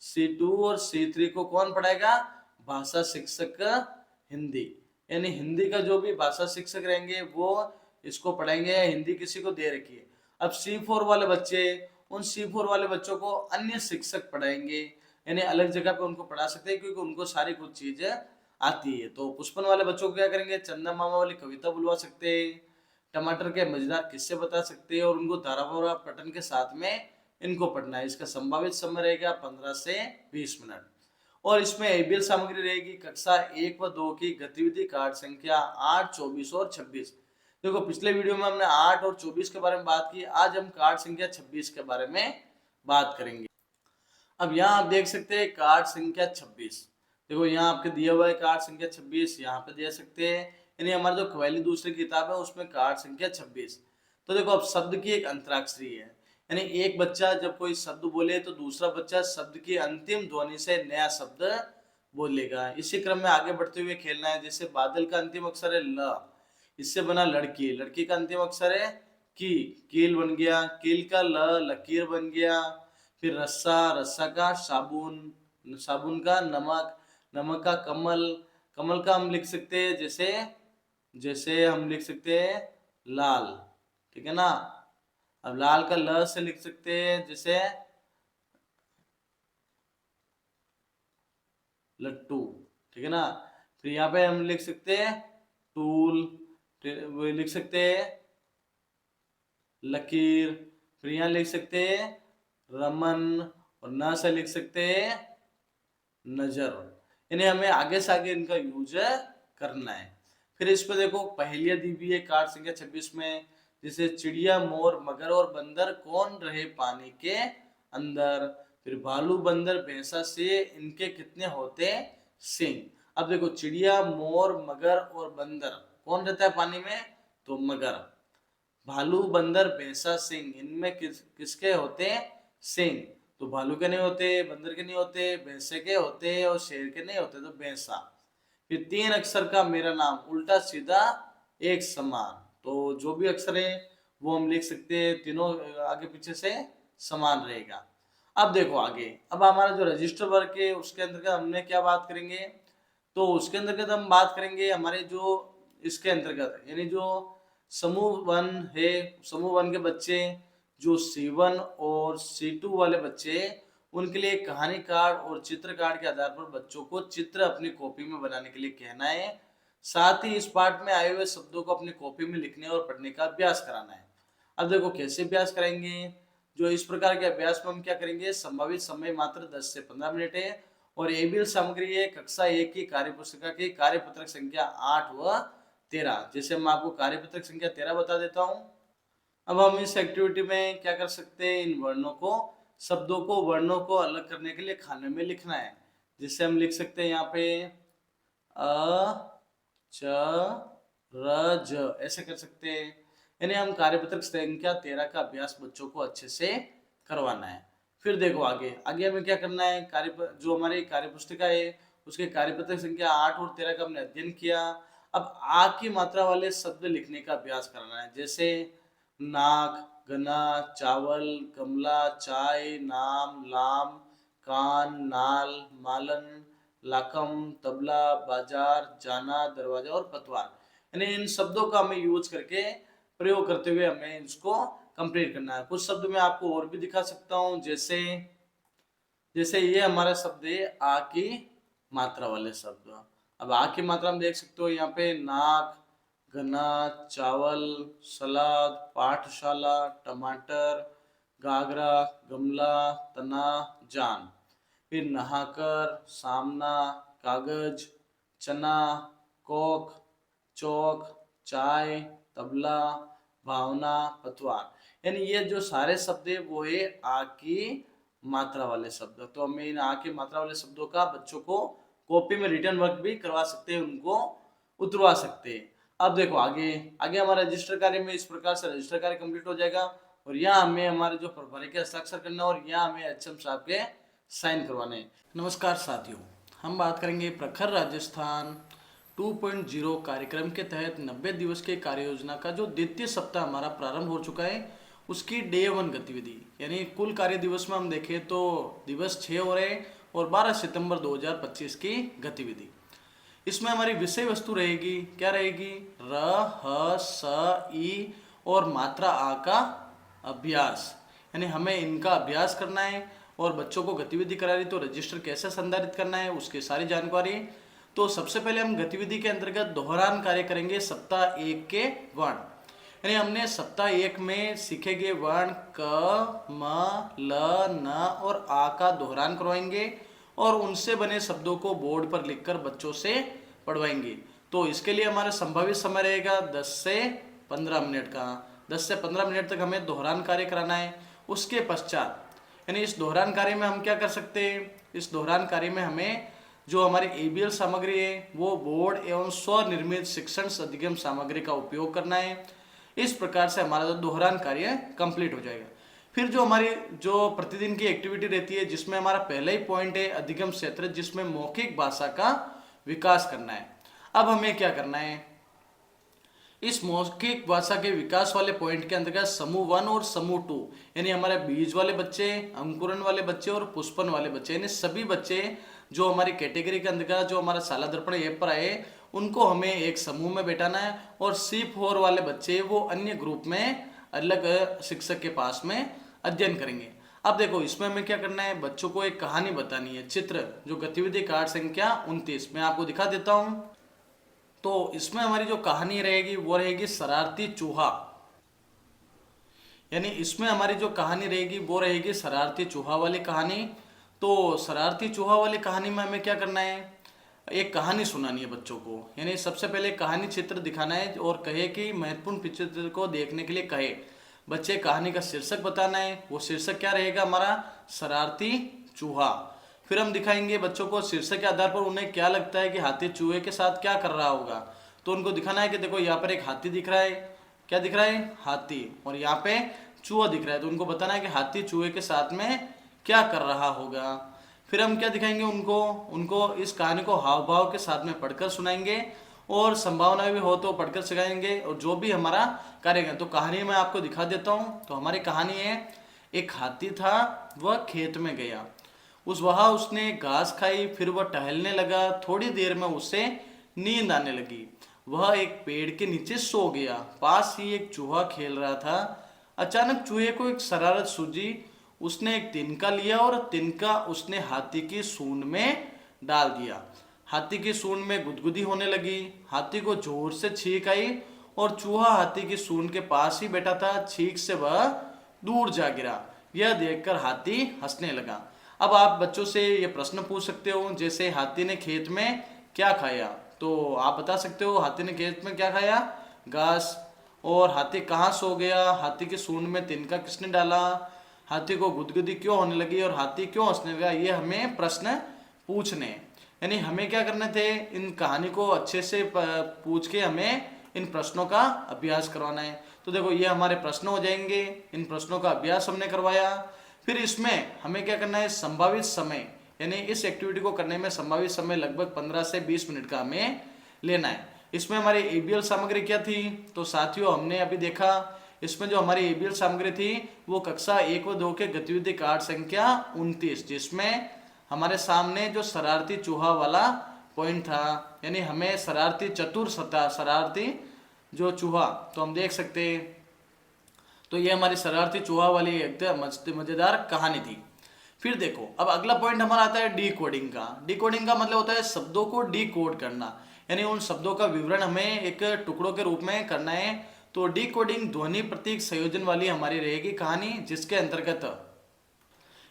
C2 और C3 को कौन पढ़ाएगा? भाषा शिक्षक हिंदी, यानी हिंदी का जो भी भाषा शिक्षक रहेंगे वो इसको पढ़ाएंगे। हिंदी किसी को दे रखी है। अब C4 वाले बच्चे, उन C4 वाले बच्चों को अन्य शिक्षक पढ़ाएंगे, यानी अलग जगह पे उनको पढ़ा सकते हैं क्योंकि उनको सारी कुछ चीजें आती है। तो पुष्पन वाले बच्चों को क्या करेंगे? चंदा मामा वाली कविता बुलवा सकते हैं, टमाटर के मजेदार किस्से बता सकते हैं, और उनको धारावाहिक पठन के साथ में इनको पढ़ना है। इसका संभावित समय रहेगा 15 से 20 मिनट। और इसमें एबीएल सामग्री रहेगी कक्षा 1 व 2 की गतिविधि कार्ड संख्या 8, 24 और 26। देखो पिछले वीडियो में हमने 8 और 24 के बारे में बात की, आज हम कार्ड संख्या 26 के बारे में बात करेंगे। अब यहाँ आप देख सकते हैं कार्ड संख्या 26। देखो यहाँ आपके दिया हुआ है कार्ड संख्या 26, यहाँ पे दे सकते हैं, यानी हमारा जो कव्वाली दूसरी किताब है उसमें कार्ड संख्या 26। तो देखो अब शब्द की एक अंतराक्षरी है, यानी एक बच्चा जब कोई शब्द बोले तो दूसरा बच्चा शब्द की अंतिम ध्वनि से नया शब्द बोलेगा। इसी क्रम में आगे बढ़ते हुए खेलना है। जैसे बादल का अंतिम अक्षर है ल, इससे बना लड़की, लड़की का अंतिम अक्षर है की, कील बन गया, कील का ल, लकीर बन गया। फिर रस्सा, रस्सा का साबुन, साबुन का नमक, नमक का कमल, कमल का हम लिख सकते हैं जैसे जैसे हम लिख सकते हैं लाल, ठीक है ना। अब लाल का ल से लिख सकते हैं जैसे लट्टू, ठीक है ना। फिर यहाँ पे हम लिख सकते हैं टूल, फिर वो लिख सकते हैं लकीर, फिर यहाँ लिख सकते हैं रमन, और ना से लिख सकते हैं नजर। यानी हमें आगे से आगे इनका यूज करना है। फिर इस पे देखो पहेलियां दी हुई है कार्ड संख्या 26 में, जैसे चिड़िया, मोर, मगर और बंदर कौन रहे पानी के अंदर। फिर भालू, बंदर, भैंसा से इनके कितने होते सिंग। अब देखो चिड़िया, मोर, मगर और बंदर कौन रहता है पानी में? तो मगर। भालू, बंदर, भैंसा, सिंह, इनमें किसके होते हैं सिंह? तो भालू के नहीं होते, बंदर के नहीं होते, भैंसे के होते और शेर के नहीं होते, तो भैंसा। फिर 3 अक्षर का मेरा नाम, उल्टा सीधा एक समान। तो जो भी अक्षर है वो हम लिख सकते हैं, तीनों आगे पीछे से समान रहेगा। अब देखो आगे, अब हमारा जो रजिस्टर वर्क है उसके अंतर्गत हमने क्या बात करेंगे? तो उसके अंतर्गत हम बात करेंगे हमारे जो इसके अंतर्गत, यानी जो समूह वन है, समूह वन के बच्चे जो C1 और C2 वाले बच्चे, उनके लिए कहानी कार्ड और चित्र कार्ड के आधार पर बच्चों को चित्र अपनी कॉपी में बनाने के लिए कहना है। साथ ही इस पाठ में आए हुए शब्दों को अपनी कॉपी में लिखने और पढ़ने का अभ्यास कराना है। अब देखो कैसे अभ्यास करेंगे। जो इस प्रकार के अभ्यास में हम क्या करेंगे, संभावित समय मात्र 10 से 15 मिनट है और एबीएल सामग्री है कक्षा 1 की कार्य पुस्तिका की कार्यपत्रक संख्या 8 व 13। जैसे मैं आपको कार्यपत्रक संख्या 13 बता देता हूँ। अब हम इस एक्टिविटी में क्या कर सकते हैं, इन वर्णों को, शब्दों को, वर्णों को अलग करने के लिए खाने में लिखना है। जिससे हम लिख सकते हैं यहाँ पे अ च र ज, ऐसे कर सकते हैं। यानी हम कार्यपत्रक संख्या 13 का अभ्यास बच्चों को अच्छे से करवाना है। फिर देखो आगे आगे हमें क्या करना है, जो हमारी कार्यपुस्तिका है उसके कार्यपत्रक संख्या 8 और 13 का हमने अध्ययन किया। अब आ की मात्रा वाले शब्द लिखने का अभ्यास करना है। जैसे नाक, गना, चावल, गमला, चाय, नाम, लाम, कान, नाल, मालन, लाकम, तबला, बाजार, जाना, दरवाजा और पतवार। यानी इन शब्दों का हमें यूज करके, प्रयोग करते हुए हमें इसको कंप्लीट करना है। कुछ शब्द मैं आपको और भी दिखा सकता हूँ। जैसे जैसे ये हमारा शब्द है आ की मात्रा वाले शब्द। अब आ की मात्रा हम देख सकते हो यहाँ पे नाक, गन्ना, चावल, सलाद, पाठशाला, टमाटर, गागरा, गमला, तना, जान। फिर नहाकर, सामना, कागज, चना, कोक, चौक, चाय, तबला, भावना, पतवार। यानी ये जो सारे शब्द है वो है आ की मात्रा वाले शब्द। तो हमें इन आ की मात्रा वाले शब्दों का बच्चों को कॉपी में रिटर्न वर्क भी करवा सकते हैं, उनको उतरवा सकते हैं। अब देखो आगे आगे हमारा रजिस्टर कार्य में इस प्रकार से रजिस्टर कार्य कंप्लीट हो जाएगा और यहाँ हमें हमारे जो प्रभारी के हस्ताक्षर करना और यहाँ हमें एचएम साहब के साइन करवाने हैं। नमस्कार साथियों, हम बात करेंगे प्रखर राजस्थान 2.0 कार्यक्रम के तहत 90 दिवस के कार्य योजना का जो द्वितीय सप्ताह हमारा प्रारंभ हो चुका है, उसकी डे 1 गतिविधि। यानी कुल कार्य दिवस में हम देखें तो दिवस 6 हो रहे हैं और 12 सितंबर 2025 की गतिविधि। इसमें हमारी विषय वस्तु रहेगी, क्या रहेगी, र, ह, स, ई और मात्रा आ का अभ्यास। यानी हमें इनका अभ्यास करना है और बच्चों को गतिविधि करानी, तो रजिस्टर कैसे संधारित करना है उसकी सारी जानकारी। तो सबसे पहले हम गतिविधि के अंतर्गत दोहरान कार्य करेंगे सप्ताह 1 के वर्ण। यानी हमने सप्ताह 1 में सीखे गए वर्ण क, म, ल, न और आ का दोहरान करवाएंगे और उनसे बने शब्दों को बोर्ड पर लिखकर बच्चों से पढ़वाएंगे। तो इसके लिए हमारा संभावित समय रहेगा 10 से 15 मिनट का। 10 से 15 मिनट तक हमें दोहरान कार्य कराना है। उसके पश्चात यानी इस दोहरान कार्य में हम क्या कर सकते हैं, इस दोहरान कार्य में हमें जो हमारी एबीएल सामग्री है वो बोर्ड एवं स्वनिर्मित शिक्षण अधिगम सामग्री का उपयोग करना है। इस प्रकार से हमारा जो दोहरान कार्य कंप्लीट हो जाएगा। फिर जो हमारी जो प्रतिदिन की एक्टिविटी रहती है, जिसमें हमारा पहला ही पॉइंट है अधिगम क्षेत्र, जिसमें मौखिक भाषा का विकास करना है। अब हमें क्या करना है, इस मौखिक भाषा के विकास वाले पॉइंट के अंतर्गत समूह 1 और समूह 2 यानी हमारे बीज वाले बच्चे, अंकुरन वाले बच्चे और पुष्पन वाले बच्चे, यानी सभी बच्चे जो हमारी कैटेगरी के अंतर्गत जो हमारा शाला दर्पण ऐप पर आए, उनको हमें एक समूह में बैठाना है और C4 वाले बच्चे वो अन्य ग्रुप में अलग शिक्षक के पास में अध्ययन करेंगे। अब देखो इसमें हमें क्या करना है, बच्चों को एक कहानी बतानी है। चित्र जो गतिविधि कार्ड संख्या 29 मैं आपको दिखा देता हूं। तो इसमें हमारी जो कहानी रहेगी वो रहेगी शरारती चूहा। यानी इसमें हमारी जो कहानी रहेगी वो रहेगी शरारती चूहा वाली कहानी। तो शरारती चूहा वाली कहानी में हमें क्या करना है, एक कहानी सुनानी है बच्चों को। यानी सबसे पहले कहानी चित्र दिखाना है और कहे कि महत्वपूर्ण चित्र को देखने के लिए कहे। बच्चे कहानी का शीर्षक बताना है, वो शीर्षक क्या रहेगा हमारा, शरारती चूहा। फिर हम दिखाएंगे बच्चों को शीर्षक के आधार पर उन्हें क्या लगता है कि हाथी चूहे के साथ क्या कर रहा होगा। तो उनको दिखाना है कि देखो यहाँ पर एक हाथी दिख रहा है, क्या दिख रहा है, हाथी, और यहाँ पे चूहा दिख रहा है। तो उनको बताना है कि हाथी चूहे के साथ में क्या कर रहा होगा। फिर हम क्या दिखाएंगे उनको इस कहानी को हाव भाव के साथ में पढ़कर सुनाएंगे और संभावना भी हो तो पढ़कर सिखाएंगे और जो भी हमारा करेगा। तो कहानी मैं आपको दिखा देता हूँ। तो हमारी कहानी है, एक हाथी था, वह खेत में गया, वहाँ उसने घास खाई, फिर वह टहलने लगा। थोड़ी देर में उसे नींद आने लगी, वह एक पेड़ के नीचे सो गया। पास ही एक चूहा खेल रहा था। अचानक चूहे को एक शरारत सूझी, उसने एक तिनका लिया और तिनका उसने हाथी की सूंड में डाल दिया। हाथी की सूंड में गुदगुदी होने लगी, हाथी को जोर से छींक आई और चूहा हाथी की सूंड के पास ही बैठा था। छींक से वह दूर जा गिरा। यह देखकर हाथी हंसने लगा। अब आप बच्चों से ये प्रश्न पूछ सकते हो, जैसे हाथी ने खेत में क्या खाया, तो आप बता सकते हो हाथी ने खेत में क्या खाया, घास। और हाथी कहाँ सो गया, हाथी की सूंड में तिनका किसने डाला, हाथी को गुदगुदी क्यों होने लगी और हाथी क्यों हंसने लगा। ये हमें प्रश्न पूछने, यानी हमें क्या करने थे, इन कहानी को अच्छे से पूछ के हमें इन प्रश्नों का अभ्यास करवाना है। तो देखो ये हमारे प्रश्न हो जाएंगे, इन प्रश्नों का अभ्यास हमने करवाया। फिर इसमें हमें क्या करना है, संभावित समय, यानी इस एक्टिविटी को करने में संभावित समय लगभग 15 से 20 मिनट का हमें लेना है। इसमें हमारी एबीएल सामग्री क्या थी, तो साथियों हमने अभी देखा इसमें जो हमारी एबीएल सामग्री थी वो कक्षा 1 व 2 के गतिविधि कार्ड संख्या 29, जिसमें हमारे सामने जो शरारती चूहा वाला पॉइंट था, यानी हमें शरारती चतुर सता शरारती जो चूहा, तो हम देख सकते हैं। तो ये हमारी शरारती चूहा वाली एकदम मजेदार कहानी थी। फिर देखो अब अगला पॉइंट हमारा आता है डी कोडिंग का। डी कोडिंग का मतलब होता है शब्दों को डी कोड करना, यानी उन शब्दों का विवरण हमें एक टुकड़ों के रूप में करना है। तो डी कोडिंग ध्वनि प्रतीक संयोजन वाली हमारी रहेगी कहानी, जिसके अंतर्गत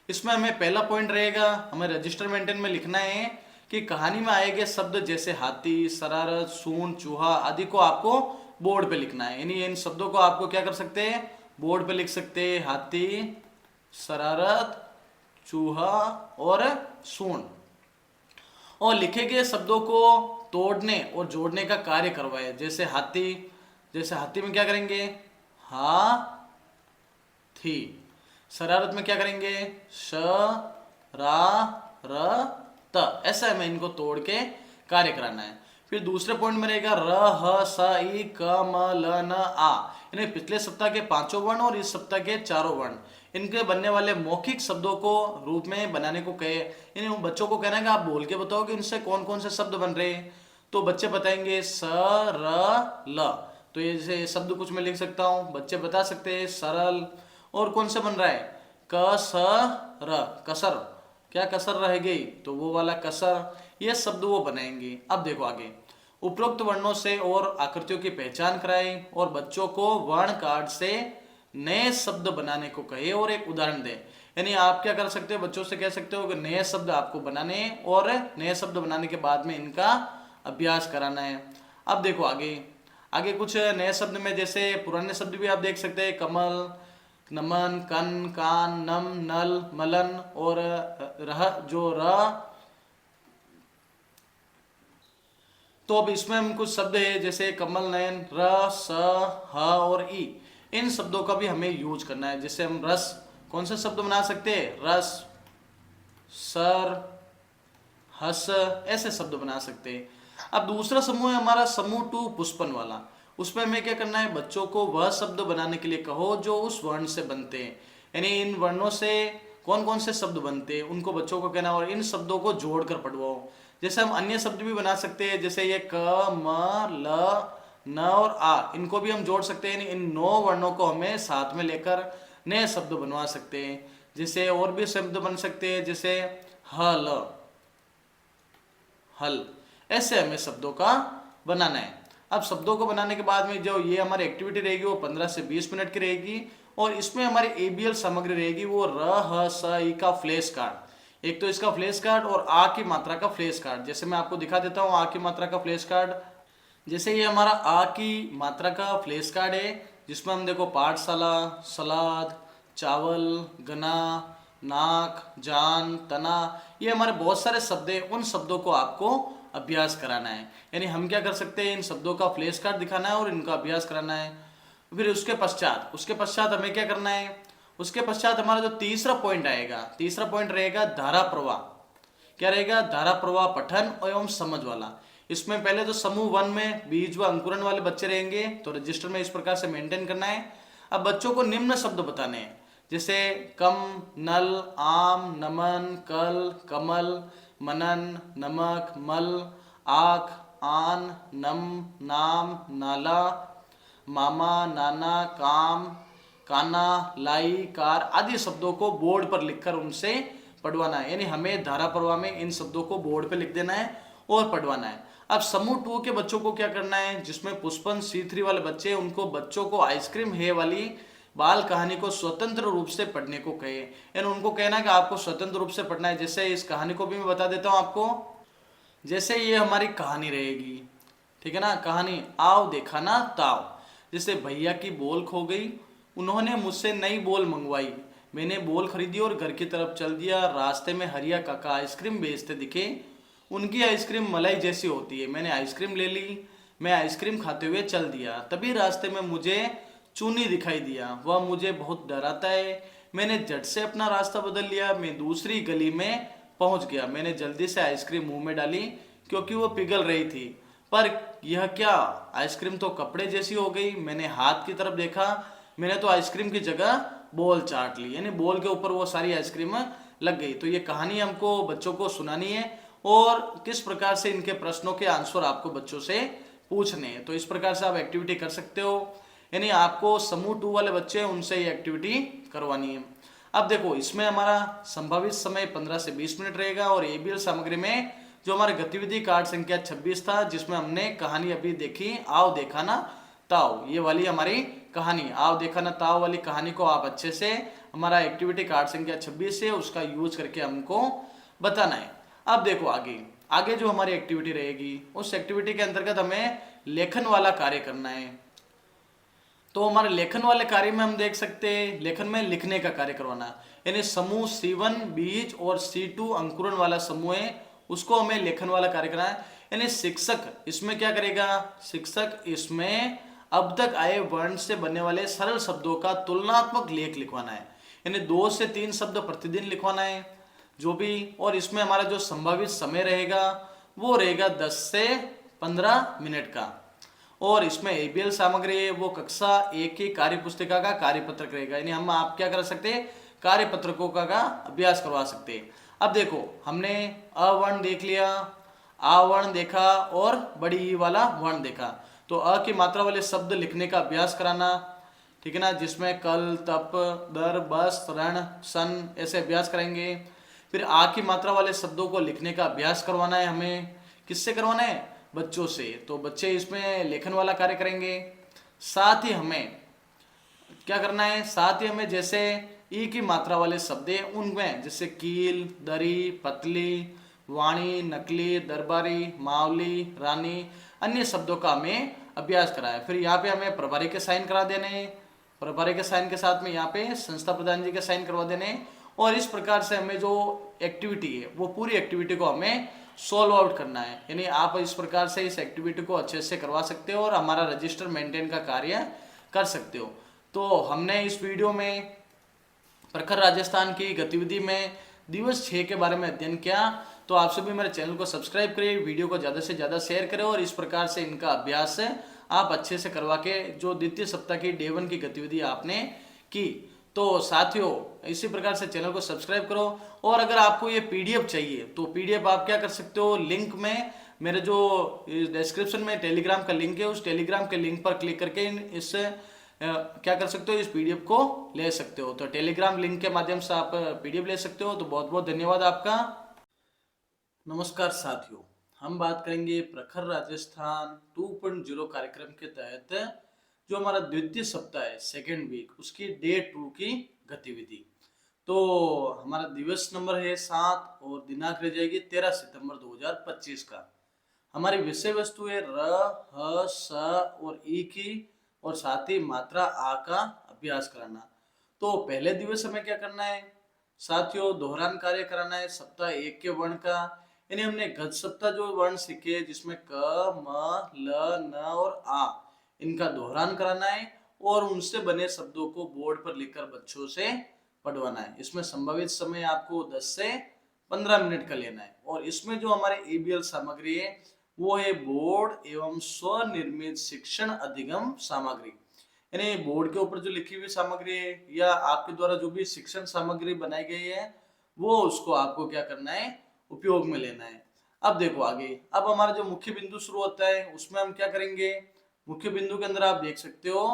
इसमें हमें पहला पॉइंट रहेगा, हमें रजिस्टर मेंटेन में लिखना है कि कहानी में आए गए शब्द जैसे हाथी, शरारत, सूंड, चूहा आदि को आपको बोर्ड पे लिखना है। यानी इन शब्दों को आपको क्या कर सकते हैं, बोर्ड पे लिख सकते हैं, हाथी, शरारत, चूहा और सूंड। और लिखे गए शब्दों को तोड़ने और जोड़ने का कार्य करवाए। जैसे हाथी में क्या करेंगे, हा थी। शरारत में क्या करेंगे, श रा र त। ऐसा हमें इनको तोड़ के कार्य कराना है। फिर दूसरे पॉइंट में रहेगा र ह स ई क म ल न आ, यानी पिछले सप्ताह के 5 वर्ण और इस सप्ताह के 4 वर्ण, इनके बनने वाले मौखिक शब्दों को रूप में बनाने को कहे। यानी बच्चों को कहना है कि आप बोल के बताओ कि इनसे कौन कौन से शब्द बन रहे हैं। तो बच्चे बताएंगे स र ल। तो ये जैसे शब्द कुछ मैं लिख सकता हूँ, बच्चे बता सकते हैं सरल। और कौन से बन रहा है, क स र, कसर, क्या कसर रह गई, तो वो वाला कसर। ये शब्द वो बनाएंगे। अब देखो आगे, उपरोक्त वर्णों से और आकृतियों की पहचान कराएं और बच्चों को वर्ण कार्ड से नए शब्द बनाने को कहे और एक उदाहरण दें। यानी आप क्या कर सकते हो, बच्चों से कह सकते हो कि नए शब्द आपको बनाने और नए शब्द बनाने के बाद में इनका अभ्यास कराना है। अब देखो आगे आगे कुछ नए शब्द में, जैसे पुराने शब्द भी आप देख सकते हैं, कमल, नमन, कन, कान, नम, नल, मलन और रह जो र। तो अब इसमें हम कुछ शब्द है जैसे कमल, नयन, र, स, ह और ई। इन शब्दों का भी हमें यूज करना है। जैसे हम रस, कौन से शब्द बना सकते हैं, रस, सर, हस, ऐसे शब्द बना सकते हैं। अब दूसरा समूह है हमारा समूह 2 पुष्पन वाला। उसमें हमें क्या करना है, बच्चों को वह शब्द बनाने के लिए कहो जो उस वर्ण से बनते हैं। यानी इन वर्णों से कौन कौन से शब्द बनते हैं उनको बच्चों को कहना, और इन शब्दों को जोड़कर पढ़वाओ। जैसे हम अन्य शब्द भी बना सकते हैं, जैसे ये क, म, ल, न और आ, इनको भी हम जोड़ सकते हैं। इन 9 वर्णों को हमें साथ में लेकर नए शब्द बनवा सकते हैं। जैसे और भी शब्द बन सकते हैं, जैसे हल, हल, ऐसे हमें शब्दों का बनाना है। अब शब्दों को बनाने के बाद में जो ये हमारी एक्टिविटी रहेगी वो 15 से 20 मिनट की रहेगी। और इसमें हमारी एबीएल सामग्री रहेगी वो र, ह, स, ई का फ्लैश कार्ड। एक तो इसका फ्लैश कार्ड और आ की मात्रा का फ्लैश कार्ड। जैसे मैं आपको दिखा देता हूँ आ की मात्रा का फ्लैश कार्ड। जैसे ये हमारा आ की मात्रा का फ्लैश कार्ड है, जिसमें हम देखो पाठशाला, सलाद, चावल, गना, नाक, जान, तना, ये हमारे बहुत सारे शब्द हैं। उन शब्दों को आपको अभ्यास कराना है। यानी हम क्या कर सकते हैं, इन शब्दों का फ्लैश कार्ड दिखाना है और इनका अभ्यास कराना है। फिर उसके पश्चात हमें क्या करना है, उसके पश्चात हमारा जो तीसरा पॉइंट आएगा, तीसरा पॉइंट रहेगा धारा प्रवाह। क्या रहेगा, धारा प्रवाह पठन एवं समझ वाला। इसमें पहले तो समूह 1 में बीज व अंकुरन वाले बच्चे रहेंगे, तो रजिस्टर में इस प्रकार से मेंटेन करना है। अब बच्चों को निम्न शब्द बताने हैं, जैसे कम, नल, आम, नमन, कल, कमल, मनन, नमक, मल, आख, आन, नम, नाम, नाला, मामा, नाना, काम, काना, लाई, कार आदि शब्दों को बोर्ड पर लिखकर उनसे पढ़वाना है। यानी हमें धारा प्रवाह में इन शब्दों को बोर्ड पे लिख देना है और पढ़वाना है। अब समूह 2 के बच्चों को क्या करना है, जिसमें पुष्पन C3 वाले बच्चे, उनको बच्चों को आइसक्रीम है वाली बाल कहानी को स्वतंत्र रूप से पढ़ने को कहे, यानी उनको कहना है कि आपको स्वतंत्र रूप से पढ़ना है। जैसे इस कहानी को भी मैं बता देता हूँ आपको। जैसे ये हमारी कहानी रहेगी, ठीक है ना, कहानी आओ देखा ना ताओ। जैसे भैया की बॉल खो गई, उन्होंने मुझसे नई बॉल मंगवाई, मैंने बॉल खरीदी और घर की तरफ चल दिया। रास्ते में हरिया काका आइसक्रीम बेचते दिखे, उनकी आइसक्रीम मलाई जैसी होती है, मैंने आइसक्रीम ले ली। मैं आइसक्रीम खाते हुए चल दिया, तभी रास्ते में मुझे चूनी दिखाई दिया, वह मुझे बहुत डराता है। मैंने झट से अपना रास्ता बदल लिया, मैं दूसरी गली में पहुंच गया। मैंने जल्दी से आइसक्रीम मुंह में डाली क्योंकि वो पिघल रही थी, पर यह क्या, आइसक्रीम तो कपड़े जैसी हो गई। मैंने हाथ की तरफ देखा, मैंने तो आइसक्रीम की जगह बॉल चाट ली, यानी बॉल के ऊपर वो सारी आइसक्रीम लग गई। तो ये कहानी हमको बच्चों को सुनानी है और किस प्रकार से इनके प्रश्नों के आंसर आपको बच्चों से पूछने हैं। तो इस प्रकार से आप एक्टिविटी कर सकते हो, यानी आपको समूह 2 वाले बच्चे हैं उनसे ये एक्टिविटी करवानी है। अब देखो, इसमें हमारा संभावित समय 15 से 20 मिनट रहेगा और एबीएल सामग्री में जो हमारे गतिविधि कार्ड संख्या 26 था, जिसमें हमने कहानी अभी देखी आओ देखा ना ताओ, ये वाली हमारी कहानी आओ देखा ना ताओ वाली कहानी को आप अच्छे से हमारा एक्टिविटी कार्ड संख्या 26 है उसका यूज करके हमको बताना है। अब देखो आगे आगे जो हमारी एक्टिविटी रहेगी, उस एक्टिविटी के अंतर्गत हमें लेखन वाला कार्य करना है। तो हमारे लेखन वाले कार्य में हम देख सकते हैं, लेखन में लिखने का कार्य करवाना, यानी समूह C1 बीज और C2 अंकुरण वाला समूह है, उसको हमें लेखन वाला कार्य करना है। यानी शिक्षक इसमें क्या करेगा, शिक्षक इसमें अब तक आए वर्ण से बनने वाले सरल शब्दों का तुलनात्मक लेख लिखवाना है, यानी 2 से 3 शब्द प्रतिदिन लिखवाना है जो भी। और इसमें हमारा जो संभावित समय रहेगा वो रहेगा 10 से 15 मिनट का। और इसमें एबीएल सामग्री है वो कक्षा 1 की कार्य पुस्तिका का कार्यपत्रक रहेगा, यानी हम आप क्या कर सकते हैं, कार्यपत्रकों का अभ्यास करवा सकते हैं। अब देखो, हमने अवर्ण देख लिया, आवर्ण देखा और बड़ी ई वाला वर्ण देखा। तो अ की मात्रा वाले शब्द लिखने का अभ्यास कराना, ठीक है ना, जिसमें कल तप दर बस रण सन ऐसे अभ्यास कराएंगे। फिर आ की मात्रा वाले शब्दों को लिखने का अभ्यास करवाना है हमें। किससे करवाना है, बच्चों से। तो बच्चे इसमें लेखन वाला कार्य करेंगे। साथ ही हमें क्या करना है, साथ ही हमें जैसे ई की मात्रा वाले शब्द है उनमें जैसे कील दरी पतली वाणी नकली दरबारी मावली रानी अन्य शब्दों का हमें अभ्यास कराया। फिर यहाँ पे हमें प्रभारी के साइन करा देने हैं, प्रभारी के साइन के साथ में यहाँ पे संस्था प्रधान जी के साइन करवा देने हैं। और इस प्रकार से हमें जो एक्टिविटी है वो पूरी एक्टिविटी को हमें सॉल्व आउट करना है, यानी आप इस प्रकार से इस एक्टिविटी को अच्छे से करवा सकते हो और हमारा रजिस्टर मेंटेन का कार्य कर सकते हो। तो हमने इस वीडियो में प्रखर राजस्थान की गतिविधि में दिवस 6 के बारे में अध्ययन किया। तो आप सभी मेरे चैनल को सब्सक्राइब करिए, वीडियो को ज़्यादा से ज़्यादा शेयर करें और इस प्रकार से इनका अभ्यास आप अच्छे से करवा के जो द्वितीय सप्ताह की डे 1 की गतिविधि आपने की। तो साथियों, इसी प्रकार से चैनल को सब्सक्राइब करो। और अगर आपको ये पीडीएफ चाहिए तो पीडीएफ आप क्या कर सकते हो, लिंक में मेरे जो डिस्क्रिप्शन में टेलीग्राम का लिंक है उस टेलीग्राम के लिंक पर क्लिक करके इस क्या कर सकते हो, इस पीडीएफ को ले सकते हो। तो टेलीग्राम लिंक के माध्यम से आप पीडीएफ ले सकते हो। तो बहुत बहुत धन्यवाद आपका। नमस्कार साथियों, हम बात करेंगे प्रखर राजस्थान 2.0 कार्यक्रम के तहत जो हमारा द्वितीय सप्ताह है सेकेंड वीक उसकी डे 2 की गतिविधि। तो हमारा दिवस नंबर है 7 और दिनांक रह जाएगी 13 सितंबर 2025 का। हमारी विषय वस्तु है र ह स और ई की और साथ ही मात्रा आ का अभ्यास कराना। तो पहले दिवस हमें क्या करना है साथियों, दोहरान कार्य कराना है सप्ताह 1 के वर्ण का। यानी हमने गत सप्ताह जो वर्ण सीखे जिसमें क म ल न और आ, इनका दोहरान कराना है और उनसे बने शब्दों को बोर्ड पर लिखकर बच्चों से पढ़वाना है। इसमें संभावित समय आपको 10 से 15 मिनट का लेना है। और इसमें जो हमारे एबीएल सामग्री है वो है बोर्ड एवं स्वनिर्मित शिक्षण अधिगम सामग्री, यानी बोर्ड के ऊपर जो लिखी हुई सामग्री है या आपके द्वारा जो भी शिक्षण सामग्री बनाई गई है वो उसको आपको क्या करना है, उपयोग में लेना है। अब देखो आगे, अब हमारा जो मुख्य बिंदु शुरू होता है उसमें हम क्या करेंगे, मुख्य बिंदु के अंदर आप देख सकते हो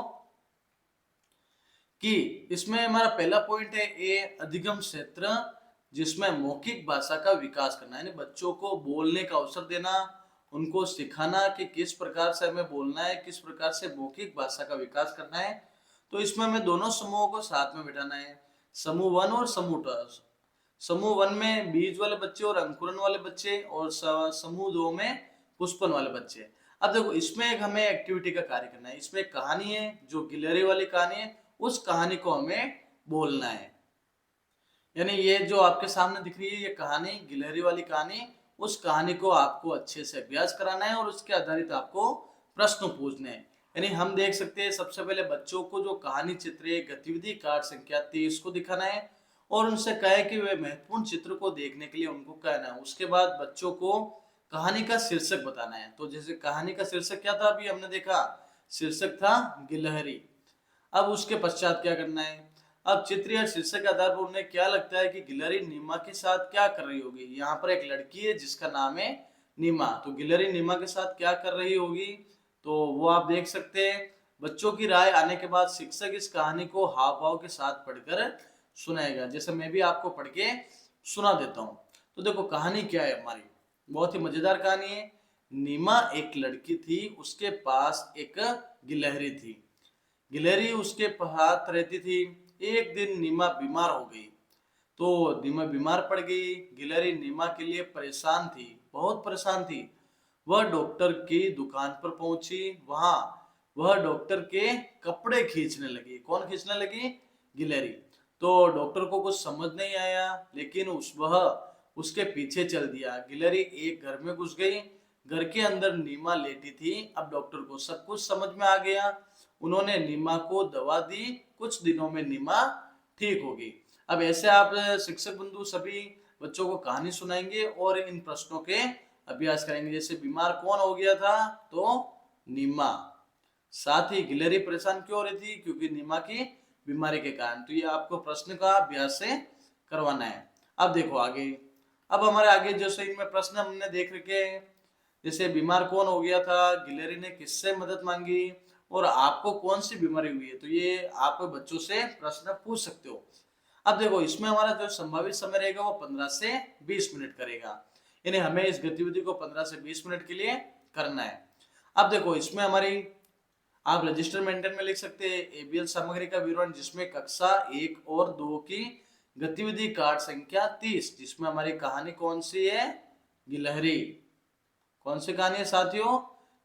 कि इसमें हमारा पहला पॉइंट है ए अधिगम क्षेत्र जिसमें मौखिक भाषा का विकास करना, यानी बच्चों को बोलने का अवसर देना, उनको सिखाना कि किस प्रकार से हमें बोलना है, किस प्रकार से मौखिक भाषा का विकास करना है। तो इसमें हमें दोनों समूहों को साथ में बिठाना है, समूह 1 और समूह 2। समूह 1 में बीज वाले बच्चे और अंकुरन वाले बच्चे, और समूह 2 में पुष्पन वाले बच्चे। अब देखो इसमें एक हमें एक्टिविटी का कार्य करना है। इसमें एक कहानी है, जो गिलहरी वाली कहानी है, उस कहानी को हमें बोलना है। यानी ये जो आपके सामने दिख रही है ये कहानी, गिलहरी वाली कहानी, उस कहानी को आपको अच्छे से अभ्यास कराना है और उसके आधारित आपको प्रश्न पूछने हैं। यानी हम देख सकते हैं सबसे पहले बच्चों को जो कहानी चित्र गतिविधि कार्ड संख्या 30 को दिखाना है और उनसे कहे कि वे महत्वपूर्ण चित्र को देखने के लिए उनको कहना है। उसके बाद बच्चों को कहानी का शीर्षक बताना है। तो जैसे कहानी का शीर्षक क्या था, अभी हमने देखा, शीर्षक था गिलहरी। अब उसके पश्चात क्या करना है, अब चित्र या शीर्षक के आधार पर उन्हें क्या लगता है कि गिलहरी नीमा के साथ क्या कर रही होगी। यहाँ पर एक लड़की है जिसका नाम है नीमा, तो गिलहरी नीमा के साथ क्या कर रही होगी, तो वो आप देख सकते हैं। बच्चों की राय आने के बाद शिक्षक इस कहानी को हाव भाव के साथ पढ़कर सुनाएगा। जैसे मैं भी आपको पढ़ के सुना देता हूँ। तो देखो कहानी क्या है हमारी, बहुत ही मजेदार कहानी है। नीमा एक लड़की थी, उसके पास एक गिलहरी थी। गिलहरी उसके साथ रहती थी। एक दिन नीमा बीमार हो गई, तो नीमा बीमार पड़ गई। गिलहरी नीमा के लिए परेशान थी, बहुत परेशान थी। वह डॉक्टर की दुकान पर पहुंची। वहां वह डॉक्टर के कपड़े खींचने लगी। कौन खींचने लगी, गिलहरी। तो डॉक्टर को कुछ समझ नहीं आया, लेकिन वह उसके पीछे चल दिया। गिलहरी एक घर में घुस गई। घर के अंदर नीमा लेटी थी। अब डॉक्टर को सब कुछ समझ में आ गया। उन्होंने नीमा को दवा दी। कुछ दिनों में नीमा ठीक होगी। अब ऐसे आप शिक्षक बंधु सभी बच्चों को कहानी सुनाएंगे और इन प्रश्नों के अभ्यास करेंगे। जैसे बीमार कौन हो गया था, तो नीमा। साथ ही गिलहरी परेशान क्यों हो रही थी, क्योंकि नीमा की बीमारी के कारण। तो ये आपको प्रश्न का अभ्यास से करवाना है। अब देखो आगे, अब हमारे आगे जैसे इनमें प्रश्न हमने देख रखे हैं। जैसे बीमार कौन हो गया था, गिलहरी ने किससे मदद मांगी, और आपको कौन सी बीमारी हुई है। तो ये आप बच्चों से प्रश्न पूछ सकते हो। अब देखो इसमें हमारा जो संभावित समय रहेगा वो 15 से 20 मिनट करेगा। यानी हमें इस गतिविधि को 15 से 20 मिनट के लिए करना है। अब देखो इसमें हमारी आप रजिस्टर मेंटेन में लिख सकते हैं एबीएल सामग्री का विवरण, जिसमें कक्षा 1 और 2 की गतिविधि कार्ड संख्या 30, जिसमें हमारी कहानी कौन सी है, गिलहरी। कौन सी कहानी है साथियों,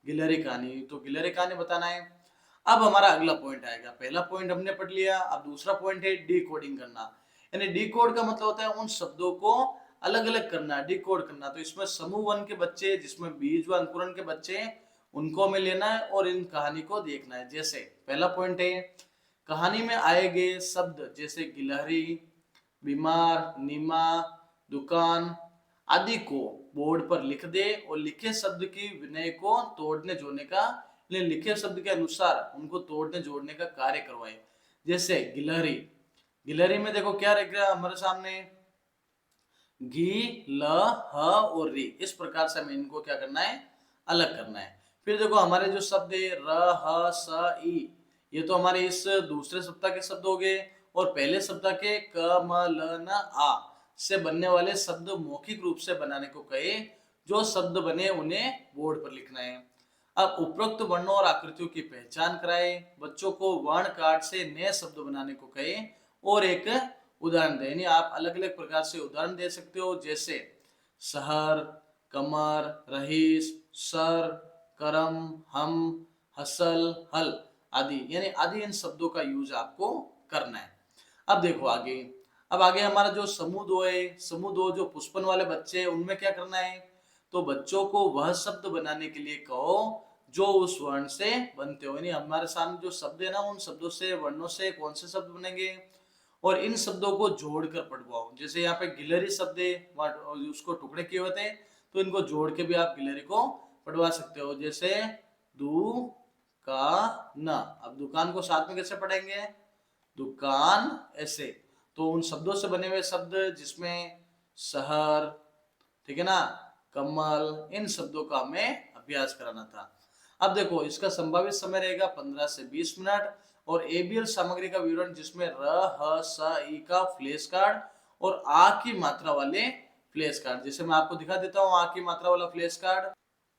गिलहरी कहानी। तो गिलहरी कहानी बताना है। अब हमारा अगला पॉइंट आएगा। पहला पॉइंट हमने पढ़ लिया, अब दूसरा पॉइंट है डी कोडिंग करना। यानी डी कोड का मतलब होता है उन शब्दों को अलग अलग करना, डी कोड करना। तो इसमें समूह 1 के बच्चे, जिसमें बीज व अंकुरन के बच्चे, उनको हमें लेना है और इन कहानी को देखना है। जैसे पहला पॉइंट है कहानी में आए गए शब्द जैसे गिलहरी, बीमार, नीमा, दुकान आदि को बोर्ड पर लिख दे और लिखे शब्द की विनय को तोड़ने जोड़ने का, लिखे शब्द के अनुसार उनको तोड़ने जोड़ने का कार्य करवाए। जैसे गिलहरी, गिलहरी में देखो क्या रख रहा है हमारे सामने, घी, ल, ह और री। इस प्रकार से हमें इनको क्या करना है, अलग करना है। फिर देखो हमारे जो शब्द है र, ह, स, ई, ये तो हमारे इस दूसरे सप्ताह के शब्द हो गए। और पहले सप्ताह के क, म, ल, न, आ से बनने वाले शब्द मौखिक रूप से बनाने को कहे। जो शब्द बने उन्हें बोर्ड पर लिखना है। अब उपरोक्त वर्णों और आकृतियों की पहचान कराए। बच्चों को वर्ण कार्ड से नए शब्द बनाने को कहे और एक उदाहरण दें। यानी आप अलग अलग प्रकार से उदाहरण दे सकते हो। जैसे शहर, कमर, रहीस, सर, करम, हम, हसल, हल आदि, यानी आदि इन शब्दों का यूज आपको करना है। अब देखो आगे, अब आगे हमारा जो समूह 2 है, समूह 2 जो पुष्पन वाले बच्चे हैं, उनमें क्या करना है, तो बच्चों को वह शब्द बनाने के लिए कहो जो उस वर्ण से बनते हो। यानी हमारे सामने जो शब्द है ना, उन शब्दों से, वर्णों से कौन से शब्द बनेंगे और इन शब्दों को जोड़कर पढ़वाओ। जैसे यहाँ पे गिलहरी शब्द है, उसको टुकड़े किए होते हैं, तो इनको जोड़ के भी आप गिलहरी को पढ़वा सकते हो। जैसे दू का न, अब दुकान को साथ में कैसे पढ़ेंगे, दुकान, ऐसे। तो उन शब्दों से बने हुए शब्द जिसमें शहर, ठीक है ना, कमल, इन शब्दों का हमें अभ्यास कराना था। अब देखो इसका संभावित समय रहेगा 15 से 20 मिनट। और एबीएल सामग्री का विवरण जिसमें र, ह, स, ई का फ्लैश कार्ड और आ की मात्रा वाले फ्लैश कार्ड। जैसे मैं आपको दिखा देता हूँ आ की मात्रा वाला फ्लैश कार्ड।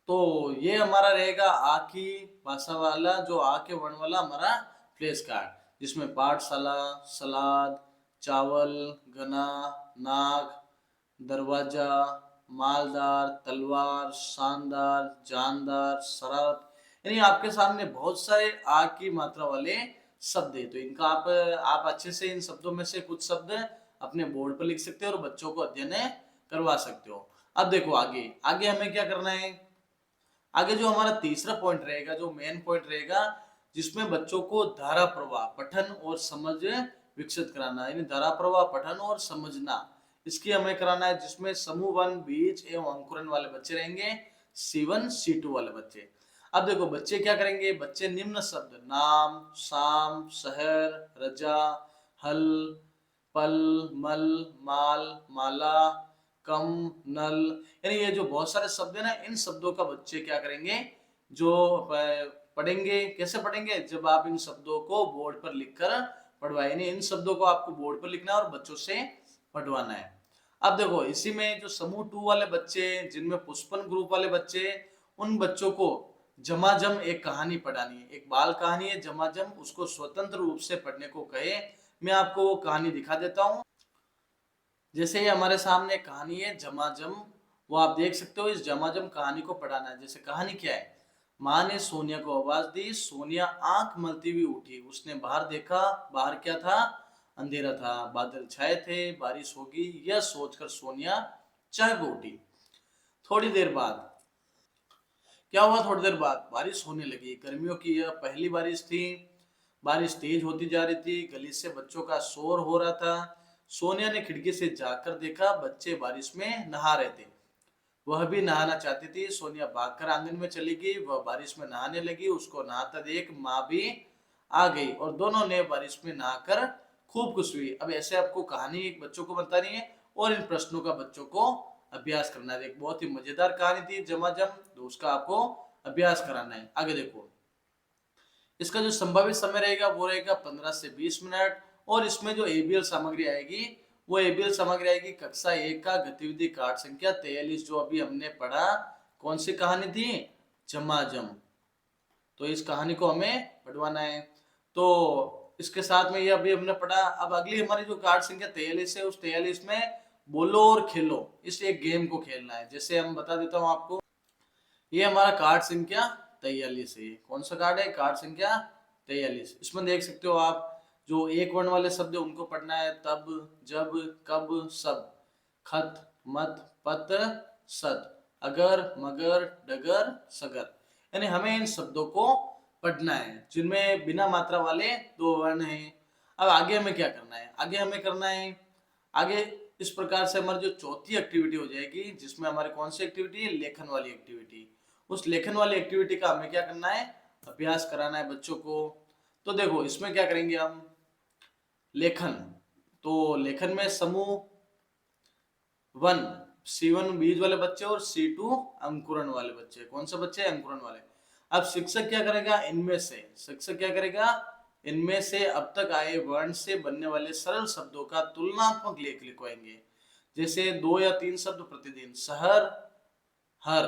तो ये हमारा रहेगा आ की भाषा वाला, जो आ के वर्ण वाला हमारा फ्लैश कार्ड, जिसमें पाठशाला, सलाद, चावल, घना, नाग, दरवाजा, मालदार, तलवार, शानदार, जानदार, शरारत, यानी आपके सामने बहुत सारे आ की मात्रा वाले शब्द है। तो इनका आप अच्छे से इन शब्दों में से कुछ शब्द अपने बोर्ड पर लिख सकते हो और बच्चों को अध्ययन करवा सकते हो। अब देखो आगे आगे हमें क्या करना है। आगे जो हमारा तीसरा पॉइंट रहेगा, जो मेन पॉइंट रहेगा, जिसमें बच्चों को धारा प्रवाह पठन और समझ विकसित कराना है, यानी धारा प्रवाह पठन और समझना, इसकी हमें कराना है, जिसमें समूह 1 बीज एवं अंकुरन वाले बच्चे रहेंगे, C1 C2 वाले बच्चे। अब देखो बच्चे क्या करेंगे, बच्चे निम्न शब्द नाम, शाम, शहर, रजा, हल, पल, मल, माल, माला, कम, नल, यानी ये जो बहुत सारे शब्द है ना, इन शब्दों का बच्चे क्या करेंगे, जो पढ़ेंगे। कैसे पढ़ेंगे, जब आप इन शब्दों को बोर्ड पर लिखकर पढ़वाए, यानी इन शब्दों को आपको बोर्ड पर लिखना है और बच्चों से पढ़वाना है। अब देखो इसी में जो समूह 2 वाले बच्चे, जिनमें पुष्पन ग्रुप वाले बच्चे, उन बच्चों को झमाझम एक कहानी पढ़ानी है, एक बाल कहानी है झमाझम, उसको स्वतंत्र रूप से पढ़ने को कहे। मैं आपको वो कहानी दिखा देता हूँ। जैसे ये हमारे सामने कहानी है झमाझम, वो आप देख सकते हो। इस झमाझम कहानी को पढ़ाना है। जैसे कहानी क्या है, माँ ने सोनिया को आवाज दी, सोनिया आंख मलती हुई उठी, उसने बाहर देखा, बाहर क्या था, अंधेरा था, बादल छाए थे, बारिश होगी, यह सोचकर सोनिया चाय को उठी। थोड़ी देर बाद क्या हुआ, थोड़ी देर बाद बारिश होने लगी। गर्मियों की यह पहली बारिश थी। बारिश तेज होती जा रही थी, गली से बच्चों का शोर हो रहा था। सोनिया ने खिड़की से जाकर देखा, बच्चे बारिश में नहा रहे थे। वह भी नहाना चाहती थी। सोनिया भागकर आंगन में चली गई, वह बारिश में नहाने लगी। उसको नहाता देख माँ भी आ गई और दोनों ने बारिश में नहाकर खूब खुश हुई। अब ऐसे आपको कहानी बच्चों को बतानी है और इन प्रश्नों का बच्चों को अभ्यास करना है। एक बहुत ही मजेदार कहानी थी झमाझम, तो उसका आपको अभ्यास कराना है। आगे देखो, इसका जो संभावित समय रहेगा वो रहेगा 15 से 20 मिनट। और इसमें जो एबीएल सामग्री आएगी, वो एबीएल सामग्री आएगी कक्षा 1 का गतिविधि कार्ड संख्या 43, जो अभी हमने पढ़ा। कौन सी कहानी थी, झमाझम। तो इस कहानी को हमें पढ़वाना है। तो इसके साथ में ये अभी हमने पढ़ा। अब अगली हमारी जो कार्ड संख्या 43 है, उस 43 में बोलो और खेलो, इस एक गेम को खेलना है। जैसे हम बता देता हूँ आपको, ये हमारा कार्ड संख्या 43 है। कौन सा कार्ड है, कार्ड संख्या 43। इसमें देख सकते हो आप, जो एक वर्ण वाले शब्द है उनको पढ़ना है, तब, जब, कब, सब, खत, मत, पत, सत, अगर, मगर, डगर, सगर, यानी हमें इन शब्दों को पढ़ना है, जिनमें बिना मात्रा वाले दो वर्ण हैं। अब आगे हमें क्या करना है, आगे हमें करना है, आगे इस प्रकार से हमारी जो चौथी एक्टिविटी हो जाएगी, जिसमें हमारे कौन सी एक्टिविटी है, लेखन वाली एक्टिविटी। उस लेखन वाली एक्टिविटी का हमें क्या करना है, अभ्यास कराना है बच्चों को। तो देखो इसमें क्या करेंगे हम, लेखन। तो लेखन में समूह 1 C1 बीज वाले बच्चे और C2 अंकुरन वाले बच्चे। कौन से बच्चे, अंकुरन वाले। अब शिक्षक क्या करेगा, इनमें से शिक्षक क्या करेगा, इनमें से अब तक आए वर्ण से बनने वाले सरल शब्दों का तुलनात्मक लेख लिखवाएंगे। जैसे 2 या 3 शब्द प्रतिदिन, शहर, हर,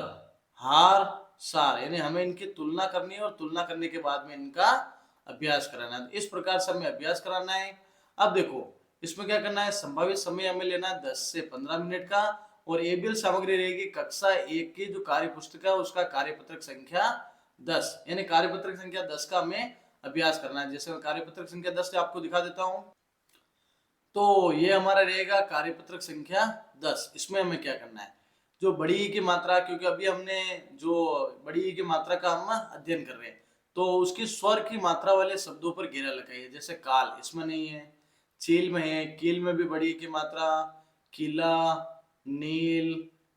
हार, सार, यानी हमें इनकी तुलना करनी है और तुलना करने के बाद में इनका अभ्यास कराना है। इस प्रकार से हमें अभ्यास कराना है। अब देखो इसमें क्या करना है, संभावित समय हमें लेना है 10 से 15 मिनट का। और एबीएल सामग्री रहेगी कक्षा 1 की जो कार्य पुस्तिका है, उसका कार्यपत्रक संख्या 10, यानी कार्यपत्रक संख्या 10 का हमें अभ्यास करना है। जैसे मैं कार्यपत्रक संख्या 10 से आपको दिखा देता हूँ। तो ये हमारा रहेगा कार्यपत्रक संख्या 10। इसमें हमें क्या करना है, जो बड़ी ई की मात्रा, क्योंकि अभी हमने जो बड़ी ई की मात्रा का हम अध्ययन कर रहे हैं, तो उसकी स्वर की मात्रा वाले शब्दों पर घेरा लगाइए। जैसे काल इसमें नहीं है, चील में है, कील में भी बड़ी ई की मात्रा, किला, नील,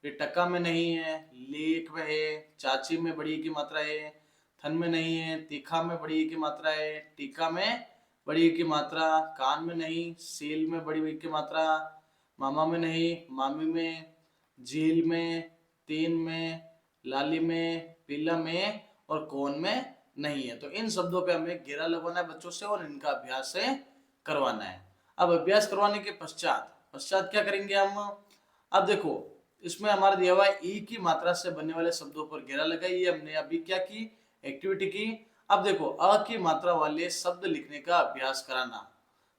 ये टका में नहीं है, लेक में है, चाची में बड़ी ई की मात्रा है, थन में नहीं है, तीखा में बड़ी ई की मात्रा है, टीका में बड़ी ई की मात्रा, कान में नहीं, सील में बड़ी ई की मात्रा, मामा में नहीं, मामी में, झील में, तीन में, लाली में, पीला में और कौन में नहीं है। तो इन शब्दों पे हमें घेरा लगवाना है बच्चों से और इनका अभ्यास करवाना है। अब अभ्यास करवाने के पश्चात पश्चात क्या करेंगे हम, अब देखो इसमें हमारा दिया हुआ है ई की मात्रा से बनने वाले शब्दों पर घेरा लगाइए। हमने अभी क्या की, एक्टिविटी की। अब देखो अ की मात्रा वाले शब्द लिखने का अभ्यास कराना,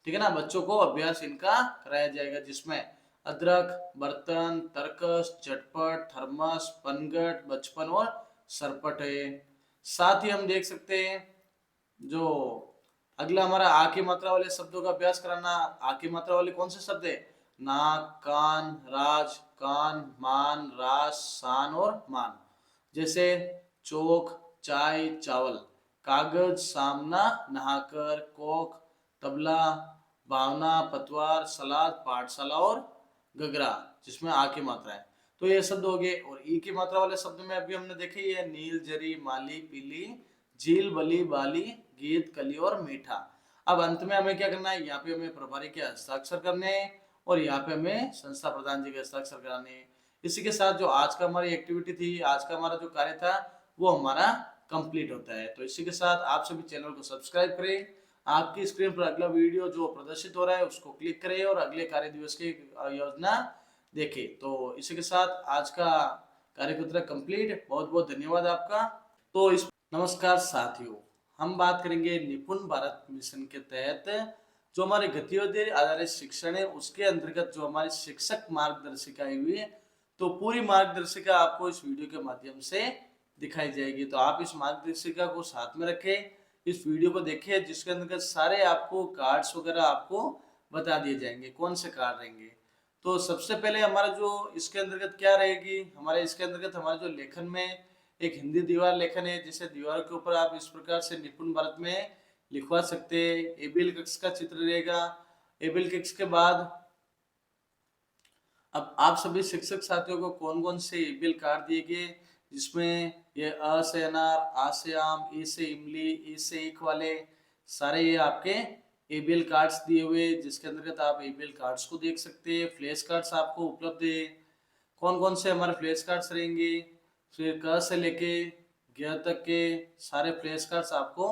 ठीक है ना। बच्चों को अभ्यास इनका कराया जाएगा, जिसमें अदरक, बर्तन, तरकस, झटपट, थर्मस, पनघट, बचपन और सरपट है। साथ ही हम देख सकते हैं जो अगला हमारा आ की मात्रा वाले शब्दों का अभ्यास कराना। आ की मात्रा वाले कौन से शब्द है, नाक, कान, राज, कान, मान, राज, शान और मान। जैसे चोक, चाय, चावल, कागज, सामना, नहाकर, कोक, तबला, भावना, पतवार, सलाद, पाठशाला और गगरा, जिसमें आ की मात्रा है। तो ये शब्द हो गए। और ई की मात्रा वाले शब्द में अभी हमने देखे ये नील, जरी, माली, पीली, झील, बली, बाली, गीत, कली और मीठा। अब अंत में हमें क्या करना है, यहाँ पे हमें प्रभारी के हस्ताक्षर करने हैं और यहाँ पे हमें संस्था प्रधान जी के हस्ताक्षर कराने हैं। इसी के साथ जो आज का हमारी एक्टिविटी थी, आज का हमारा जो कार्य था, वो हमारा कंप्लीट होता है। तो इसी के साथ आप सभी चैनल को सब्सक्राइब करें। आपकी स्क्रीन पर अगला वीडियो जो प्रदर्शित हो रहा है उसको क्लिक करें और अगले कार्य दिवस की योजना देखें। तो इसी के साथ आज का कार्यक्रम कंप्लीट। बहुत बहुत धन्यवाद आपका। तो इस नमस्कार साथियों, हम बात करेंगे निपुण भारत मिशन के तहत जो हमारे गतिविधि आधारित शिक्षण है उसके अंतर्गत जो हमारी शिक्षक मार्गदर्शिका हुई है। तो पूरी मार्गदर्शिका आपको इस वीडियो के माध्यम से दिखाई जाएगी। तो आप इस मार्गदर्शिका को साथ में रखें, इस वीडियो को देखें, जिसके अंतर्गत सारे आपको कार्ड्स वगैरह आपको बता दिए जाएंगे कौन से कार्ड रहेंगे। तो सबसे पहले हमारा जो इसके अंतर्गत क्या रहेगी, हमारे इसके अंतर्गत हमारे जो लेखन में एक हिंदी दीवार लेखन है, जिसे दीवार के ऊपर आप इस प्रकार से निपुण भारत में लिखवा सकते हैं। एबिल कक्ष का चित्र रहेगा। एबिल कक्ष के बाद अब आप सभी शिक्षक साथियों को कौन कौन से एबिल कार्ड दिए गए, जिसमें ये अ से अनार, आ से आम, ई से इमली, ई से ईख वाले सारे ये आपके एबिल कार्ड्स दिए हुए, जिसके अंतर्गत आप एबिल कार्ड्स को देख सकते हैं। फ्लैश कार्ड्स आपको उपलब्ध है। कौन कौन से हमारे फ्लैश कार्ड्स रहेंगे, फिर क से लेके ग तक के सारे फ्लैश कार्ड्स आपको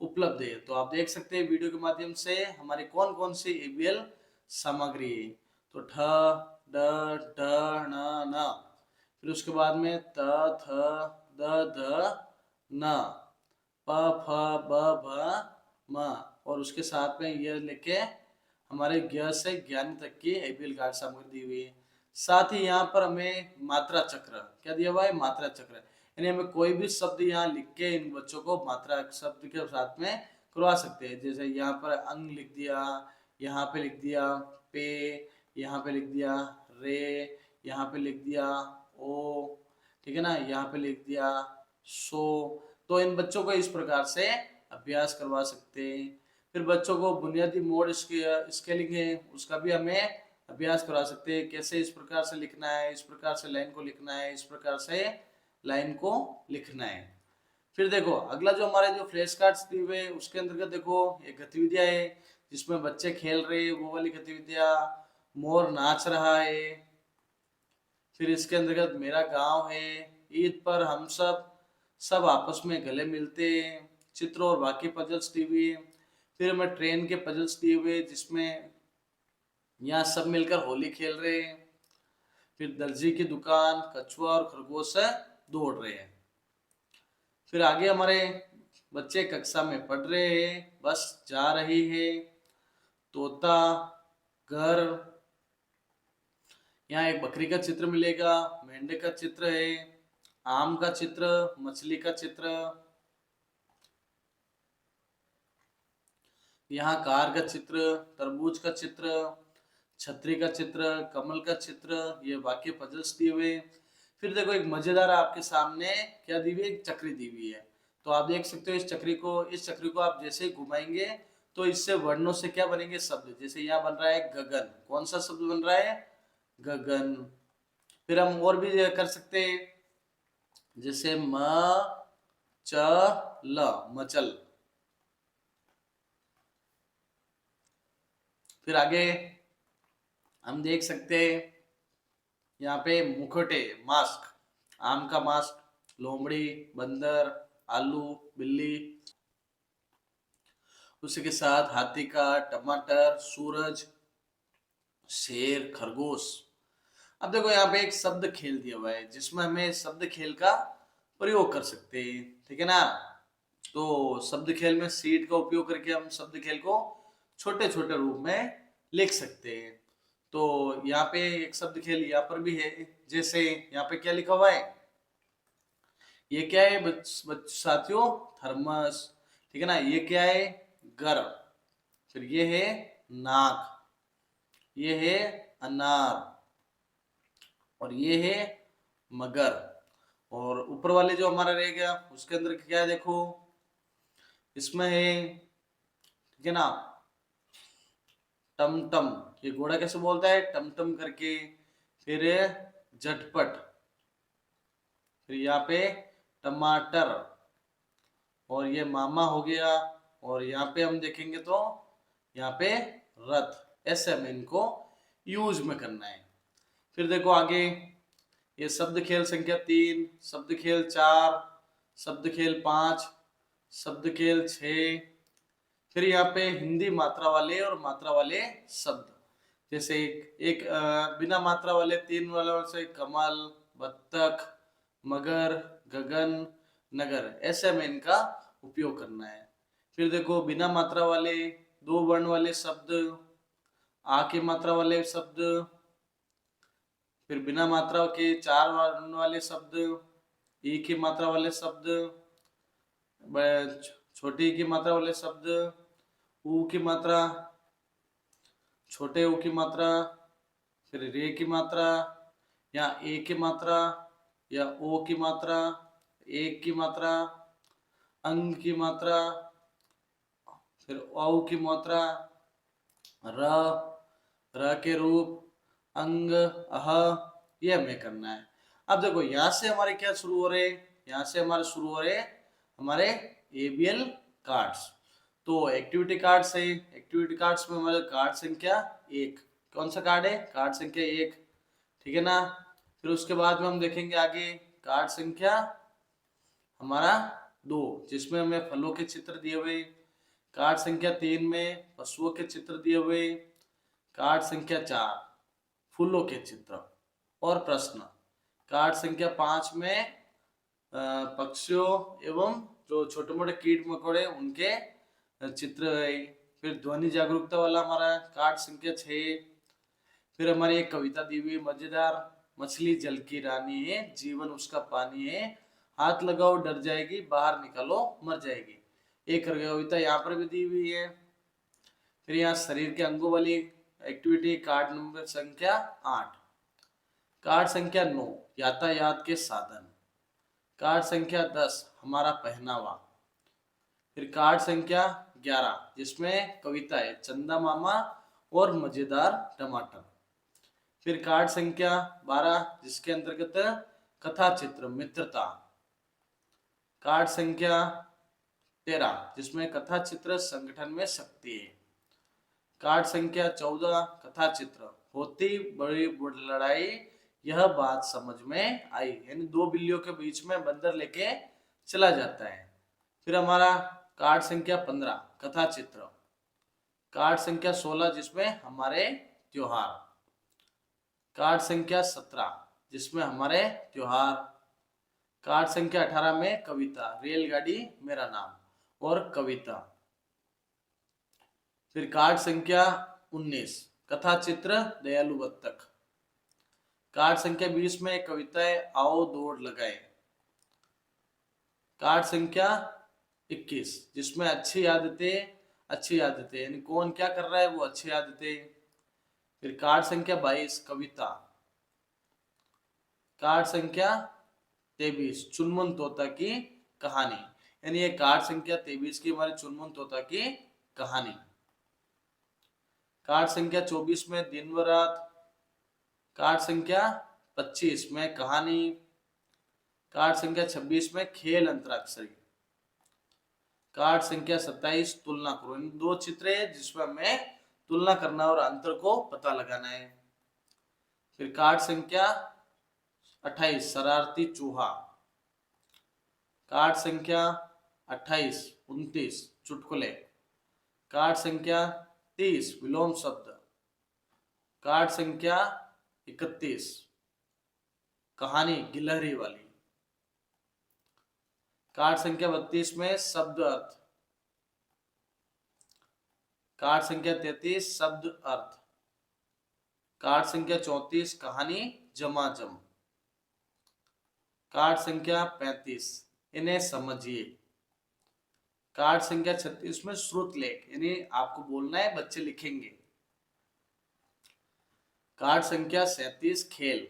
उपलब्ध है। तो आप देख सकते हैं वीडियो के माध्यम से हमारी कौन कौन सी ईबीएल सामग्री है। तो ठ, ड, ढ, ण, न, फिर उसके बाद में त, थ, द, ध, न, प, फ, ब, भ, म, और उसके साथ में ये लेके हमारे ज्ञ से ज्ञान तक की ईबीएल कार्ड सामग्री दी हुई है। साथ ही यहाँ पर हमें मात्रा चक्र क्या दिया हुआ है, मात्रा चक्र, यानी हमें कोई भी शब्द यहाँ लिख के इन बच्चों को मात्रा शब्द के साथ में करवा सकते हैं। जैसे यहाँ पर अंग लिख दिया, यहाँ पे लिख दिया पे, यहाँ पे लिख दिया रे, यहाँ पे लिख दिया ओ, ठीक है ना, यहाँ पे लिख दिया सो। तो इन बच्चों को इस प्रकार से अभ्यास करवा सकते हैं। फिर बच्चों को बुनियादी मोड स्केलिंग है उसका भी हमें अभ्यास करवा सकते हैं। कैसे इस प्रकार से लिखना है, इस प्रकार से लाइन को लिखना है, इस प्रकार से लाइन को लिखना है। फिर देखो अगला जो हमारे जो फ्लैश कार्ड्स दिए हुए उसके अंतर्गत देखो एक गतिविधियां है जिसमें बच्चे खेल रहे हैं, वो वाली गतिविधियां। मोर नाच रहा है। फिर इसके अंतर्गत मेरा गांव है, ईद पर हम सब सब आपस में गले मिलते हैं, चित्र और बाकी पजल्स दी हुई है। फिर हमें ट्रेन के पजल्स दिए हुए जिसमें यहाँ सब मिलकर होली खेल रहे हैं। फिर दर्जी की दुकान, कछुआ और खरगोश दौड़ रहे हैं। फिर आगे हमारे बच्चे कक्षा में पढ़ रहे हैं, बस जा रही है, तोता, घर, यहाँ एक बकरी का चित्र मिलेगा, मेंढे का चित्र है, आम का चित्र, मछली का चित्र, यहाँ कार का चित्र, तरबूज का चित्र, छतरी का चित्र, कमल का चित्र, ये वाक्य पजल्स दिए हुए। फिर देखो एक मजेदार आपके सामने क्या दी हुई है, एक चक्री दी हुई है। तो आप देख सकते हो इस चक्री को आप जैसे ही घुमाएंगे तो इससे वर्णों से क्या बनेंगे, शब्द। जैसे यहाँ बन रहा है गगन, कौन सा शब्द बन रहा है, गगन। फिर हम और भी कर सकते हैं, जैसे म च ल, मचल। फिर आगे हम देख सकते हैं यहाँ पे मुखटे, मास्क, आम का मास्क, लोमड़ी, बंदर, आलू, बिल्ली, उसी के साथ हाथी का, टमाटर, सूरज, शेर, खरगोश। अब देखो यहाँ पे एक शब्द खेल दिया हुआ है जिसमें हमें शब्द खेल का प्रयोग कर सकते हैं, ठीक है ना। तो शब्द खेल में सीट का उपयोग करके हम शब्द खेल को छोटे छोटे रूप में लिख सकते हैं। तो यहाँ पे एक शब्द खेल यहाँ पर भी है, जैसे यहाँ पे क्या लिखा हुआ है, ये क्या है साथियों, थर्मस, ठीक है ना। ये क्या है, गर्म। फिर ये है नाक, ये है अनार, और ये है मगर। और ऊपर वाले जो हमारा रह गया उसके अंदर क्या है देखो, इसमें है, ठीक है ना, टमटम। ये घोड़ा कैसे बोलता है, टमटम करके। फिर झटपट, फिर यहाँ पे टमाटर, और ये मामा हो गया। और यहाँ पे हम देखेंगे तो यहाँ पे रथ। ऐसे हमें इनको यूज में करना है। फिर देखो आगे, ये शब्द खेल संख्या 3, शब्द खेल 4, शब्द खेल 5, शब्द खेल 6। फिर यहाँ पे हिंदी मात्रा वाले और मात्रा वाले शब्द, जैसे एक बिना मात्रा वाले 3 वाले से कमल, बत्तख, मगर, गगन, नगर। ऐसे में इनका उपयोग करना है। फिर देखो बिना मात्रा वाले 2 वर्ण वाले शब्द, आ की मात्रा वाले शब्द, फिर बिना मात्रा के 4 वर्ण वाले शब्द, ई की मात्रा वाले शब्द, छोटी की मात्रा वाले शब्द, ऊ की मात्रा, छोटे ऊ की मात्रा, फिर रे की मात्रा, या ए की मात्रा, या ओ की मात्रा, एक की मात्रा, अंग की मात्रा, फिर औ की मात्रा, र, र के रूप, अंग, अह, ये हमें करना है। अब देखो यहाँ से हमारे क्या शुरू हो रहे, यहाँ से हमारे शुरू हो रहे हमारे एबीएल कार्ड्स। तो एक्टिविटी कार्ड्स है, एक्टिविटी कार्ड्स में हमारे कार्ड संख्या 1, कौन सा कार्ड है, कार्ड संख्या 1, ठीक है ना। फिर उसके बाद में हम देखेंगे आगे कार्ड संख्या हमारा 2, जिसमें हमें फलों के चित्र दिए हुए। कार्ड संख्या 3 में पशुओं के चित्र दिए हुए। कार्ड संख्या 4 फूलों के चित्र और प्रश्न। कार्ड संख्या 5 में पक्षियों एवं जो छोटे मोटे कीट मकोड़े उनके चित्र है। फिर ध्वनि जागरूकता वाला हमारा कार्ड संख्या 6। फिर हमारी एक कविता दी हुई मजेदार, मछली जल की रानी है, जीवन उसका पानी है, हाथ लगाओ डर जाएगी, बाहर निकालो मर जाएगी। एक कविता यहाँ पर भी दी हुई है। फिर यहाँ शरीर के अंगों वाली एक्टिविटी कार्ड नंबर संख्या 8। कार्ड संख्या 9 यातायात के साधन। कार्ड संख्या 10 हमारा पहनावा। फिर कार्ड संख्या 11 जिसमें कविता है चंदा मामा और मजेदार टमाटर। फिर कार्ड संख्या 12 जिसके अंतर्गत कथा चित्र मित्रता। कार्ड संख्या 13 जिसमें कथा चित्र संगठन में शक्ति है। कार्ड संख्या 14 कथा चित्र होती बड़ी लड़ाई यह बात समझ में आई, यानी 2 बिल्लियों के बीच में बंदर लेके चला जाता है। फिर हमारा कार्ड संख्या 15 कथा चित्र। कार्ड संख्या 16 जिसमें हमारे त्योहार। कार्ड संख्या 17 जिसमें हमारे त्योहार। कार्ड संख्या 18 में कविता रेलगाड़ी मेरा नाम और कविता। फिर कार्ड संख्या 19 कथा चित्र दयालु बत्तख। कार्ड संख्या 20 में एक कविता है आओ दौड़ लगाए। कार्ड संख्या 21 जिसमें अच्छी आदतें यानी कौन क्या कर रहा है वो अच्छी आदतें। फिर कार्ड संख्या 22 कविता। कार्ड संख्या 23 चुनमुन तोता की कहानी, यानी ये कार्ड संख्या 23 की हमारी चुनमुन तोता की कहानी। कार्ड संख्या 24 में दिन व रात। कार्ड संख्या 25 में कहानी। कार्ड संख्या 26 में खेल अंतराक्षरी। कार्ड संख्या 27 तुलना करो। इन 2 चित्र है जिसमें हमें तुलना करना और अंतर को पता लगाना है। फिर कार्ड संख्या 28 शरारती चूहा। कार्ड संख्या 28 29 चुटकुले। कार्ड संख्या 30 विलोम शब्द। कार्ड संख्या 31, कहानी गिलहरी वाली। कार्ड संख्या 32 में शब्द अर्थ। कार्ड संख्या 33 शब्द अर्थ। कार्ड संख्या 34 कहानी जमाजम। कार्ड संख्या 35 इन्हें समझिए। कार्ड संख्या 36 में श्रुत लेख, यानी आपको बोलना है, बच्चे लिखेंगे। कार्ड संख्या 37 खेल।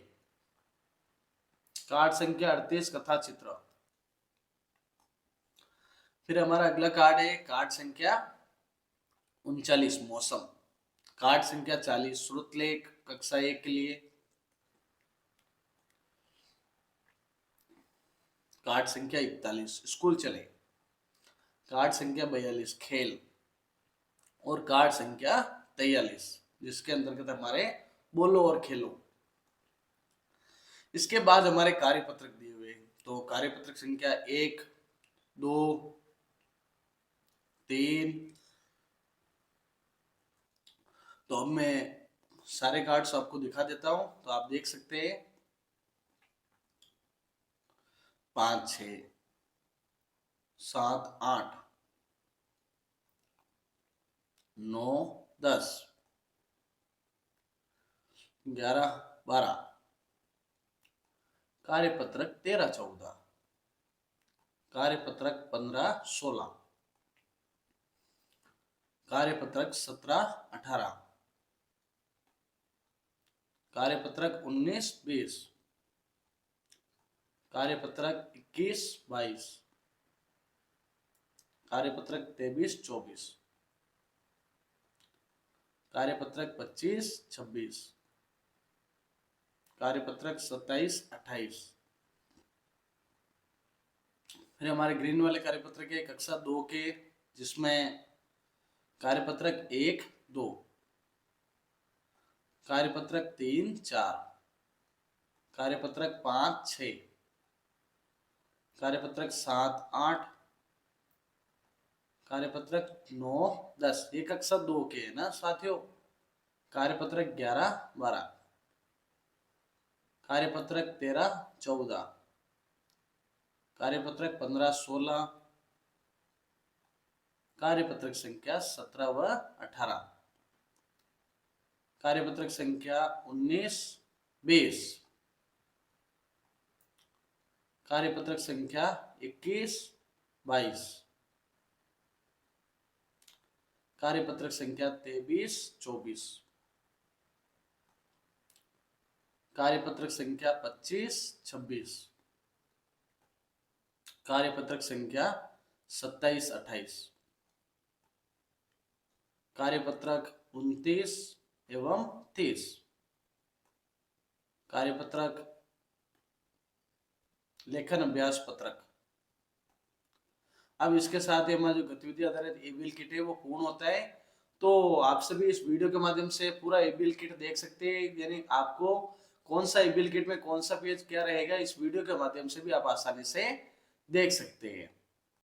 कार्ड संख्या 38 कथा चित्र। फिर हमारा अगला कार्ड है कार्ड संख्या 39 मौसम। कार्ड संख्या 40 श्रुत लेख कक्षा 1 के लिए। कार्ड संख्या 41 स्कूल चले। कार्ड संख्या 42 खेल। और कार्ड संख्या 43 जिसके अंतर्गत हमारे बोलो और खेलो। इसके बाद हमारे कार्यपत्रक दिए हुए, तो कार्यपत्रक संख्या 1, 2, 3। तो अब मैं सारे कार्ड्स आपको दिखा देता हूं, तो आप देख सकते हैं 5, 6, 7, 8, 9, 10, 11, 12। कार्यपत्रक 13, 14। कार्यपत्रक 15, 16। कार्यपत्रक 17, 18। कार्यपत्रक 19, 20। कार्यपत्रक 21, 22। कार्यपत्रक 23, 24। कार्यपत्रक 25, 26। कार्यपत्रक 27, 28। फिर हमारे ग्रीन वाले कार्यपत्रक है कक्षा 2 के, जिसमें कार्यपत्रक 1, 2। कार्यपत्रक 3, 4। कार्यपत्रक 5, 6। कार्यपत्रक 7, 8। कार्यपत्रक 9, 10। ये कक्षा 2 के है ना साथियों। कार्यपत्रक 11, 12। कार्यपत्रक 13, 14। कार्यपत्रक 15, 16। कार्यपत्रक संख्या 17 व 18। कार्यपत्रक संख्या 19, 20। कार्यपत्रक संख्या 21, 22। कार्यपत्रक संख्या 23, 24। कार्यपत्रक संख्या 25, 26। कार्यपत्रक संख्या 27, 28। कार्यपत्रक 29 एवं 30। कार्यपत्रक लेखन अभ्यास पत्रक। अब इसके साथ ही हमारा जो गतिविधि आधारित एबीएल किट है वो पूर्ण होता है। तो आप सभी इस वीडियो के माध्यम से पूरा एबीएल किट देख सकते हैं, यानी आपको कौन सा एबीएल किट में कौन सा पेज क्या रहेगा, इस वीडियो के माध्यम से भी आप आसानी से देख सकते हैं।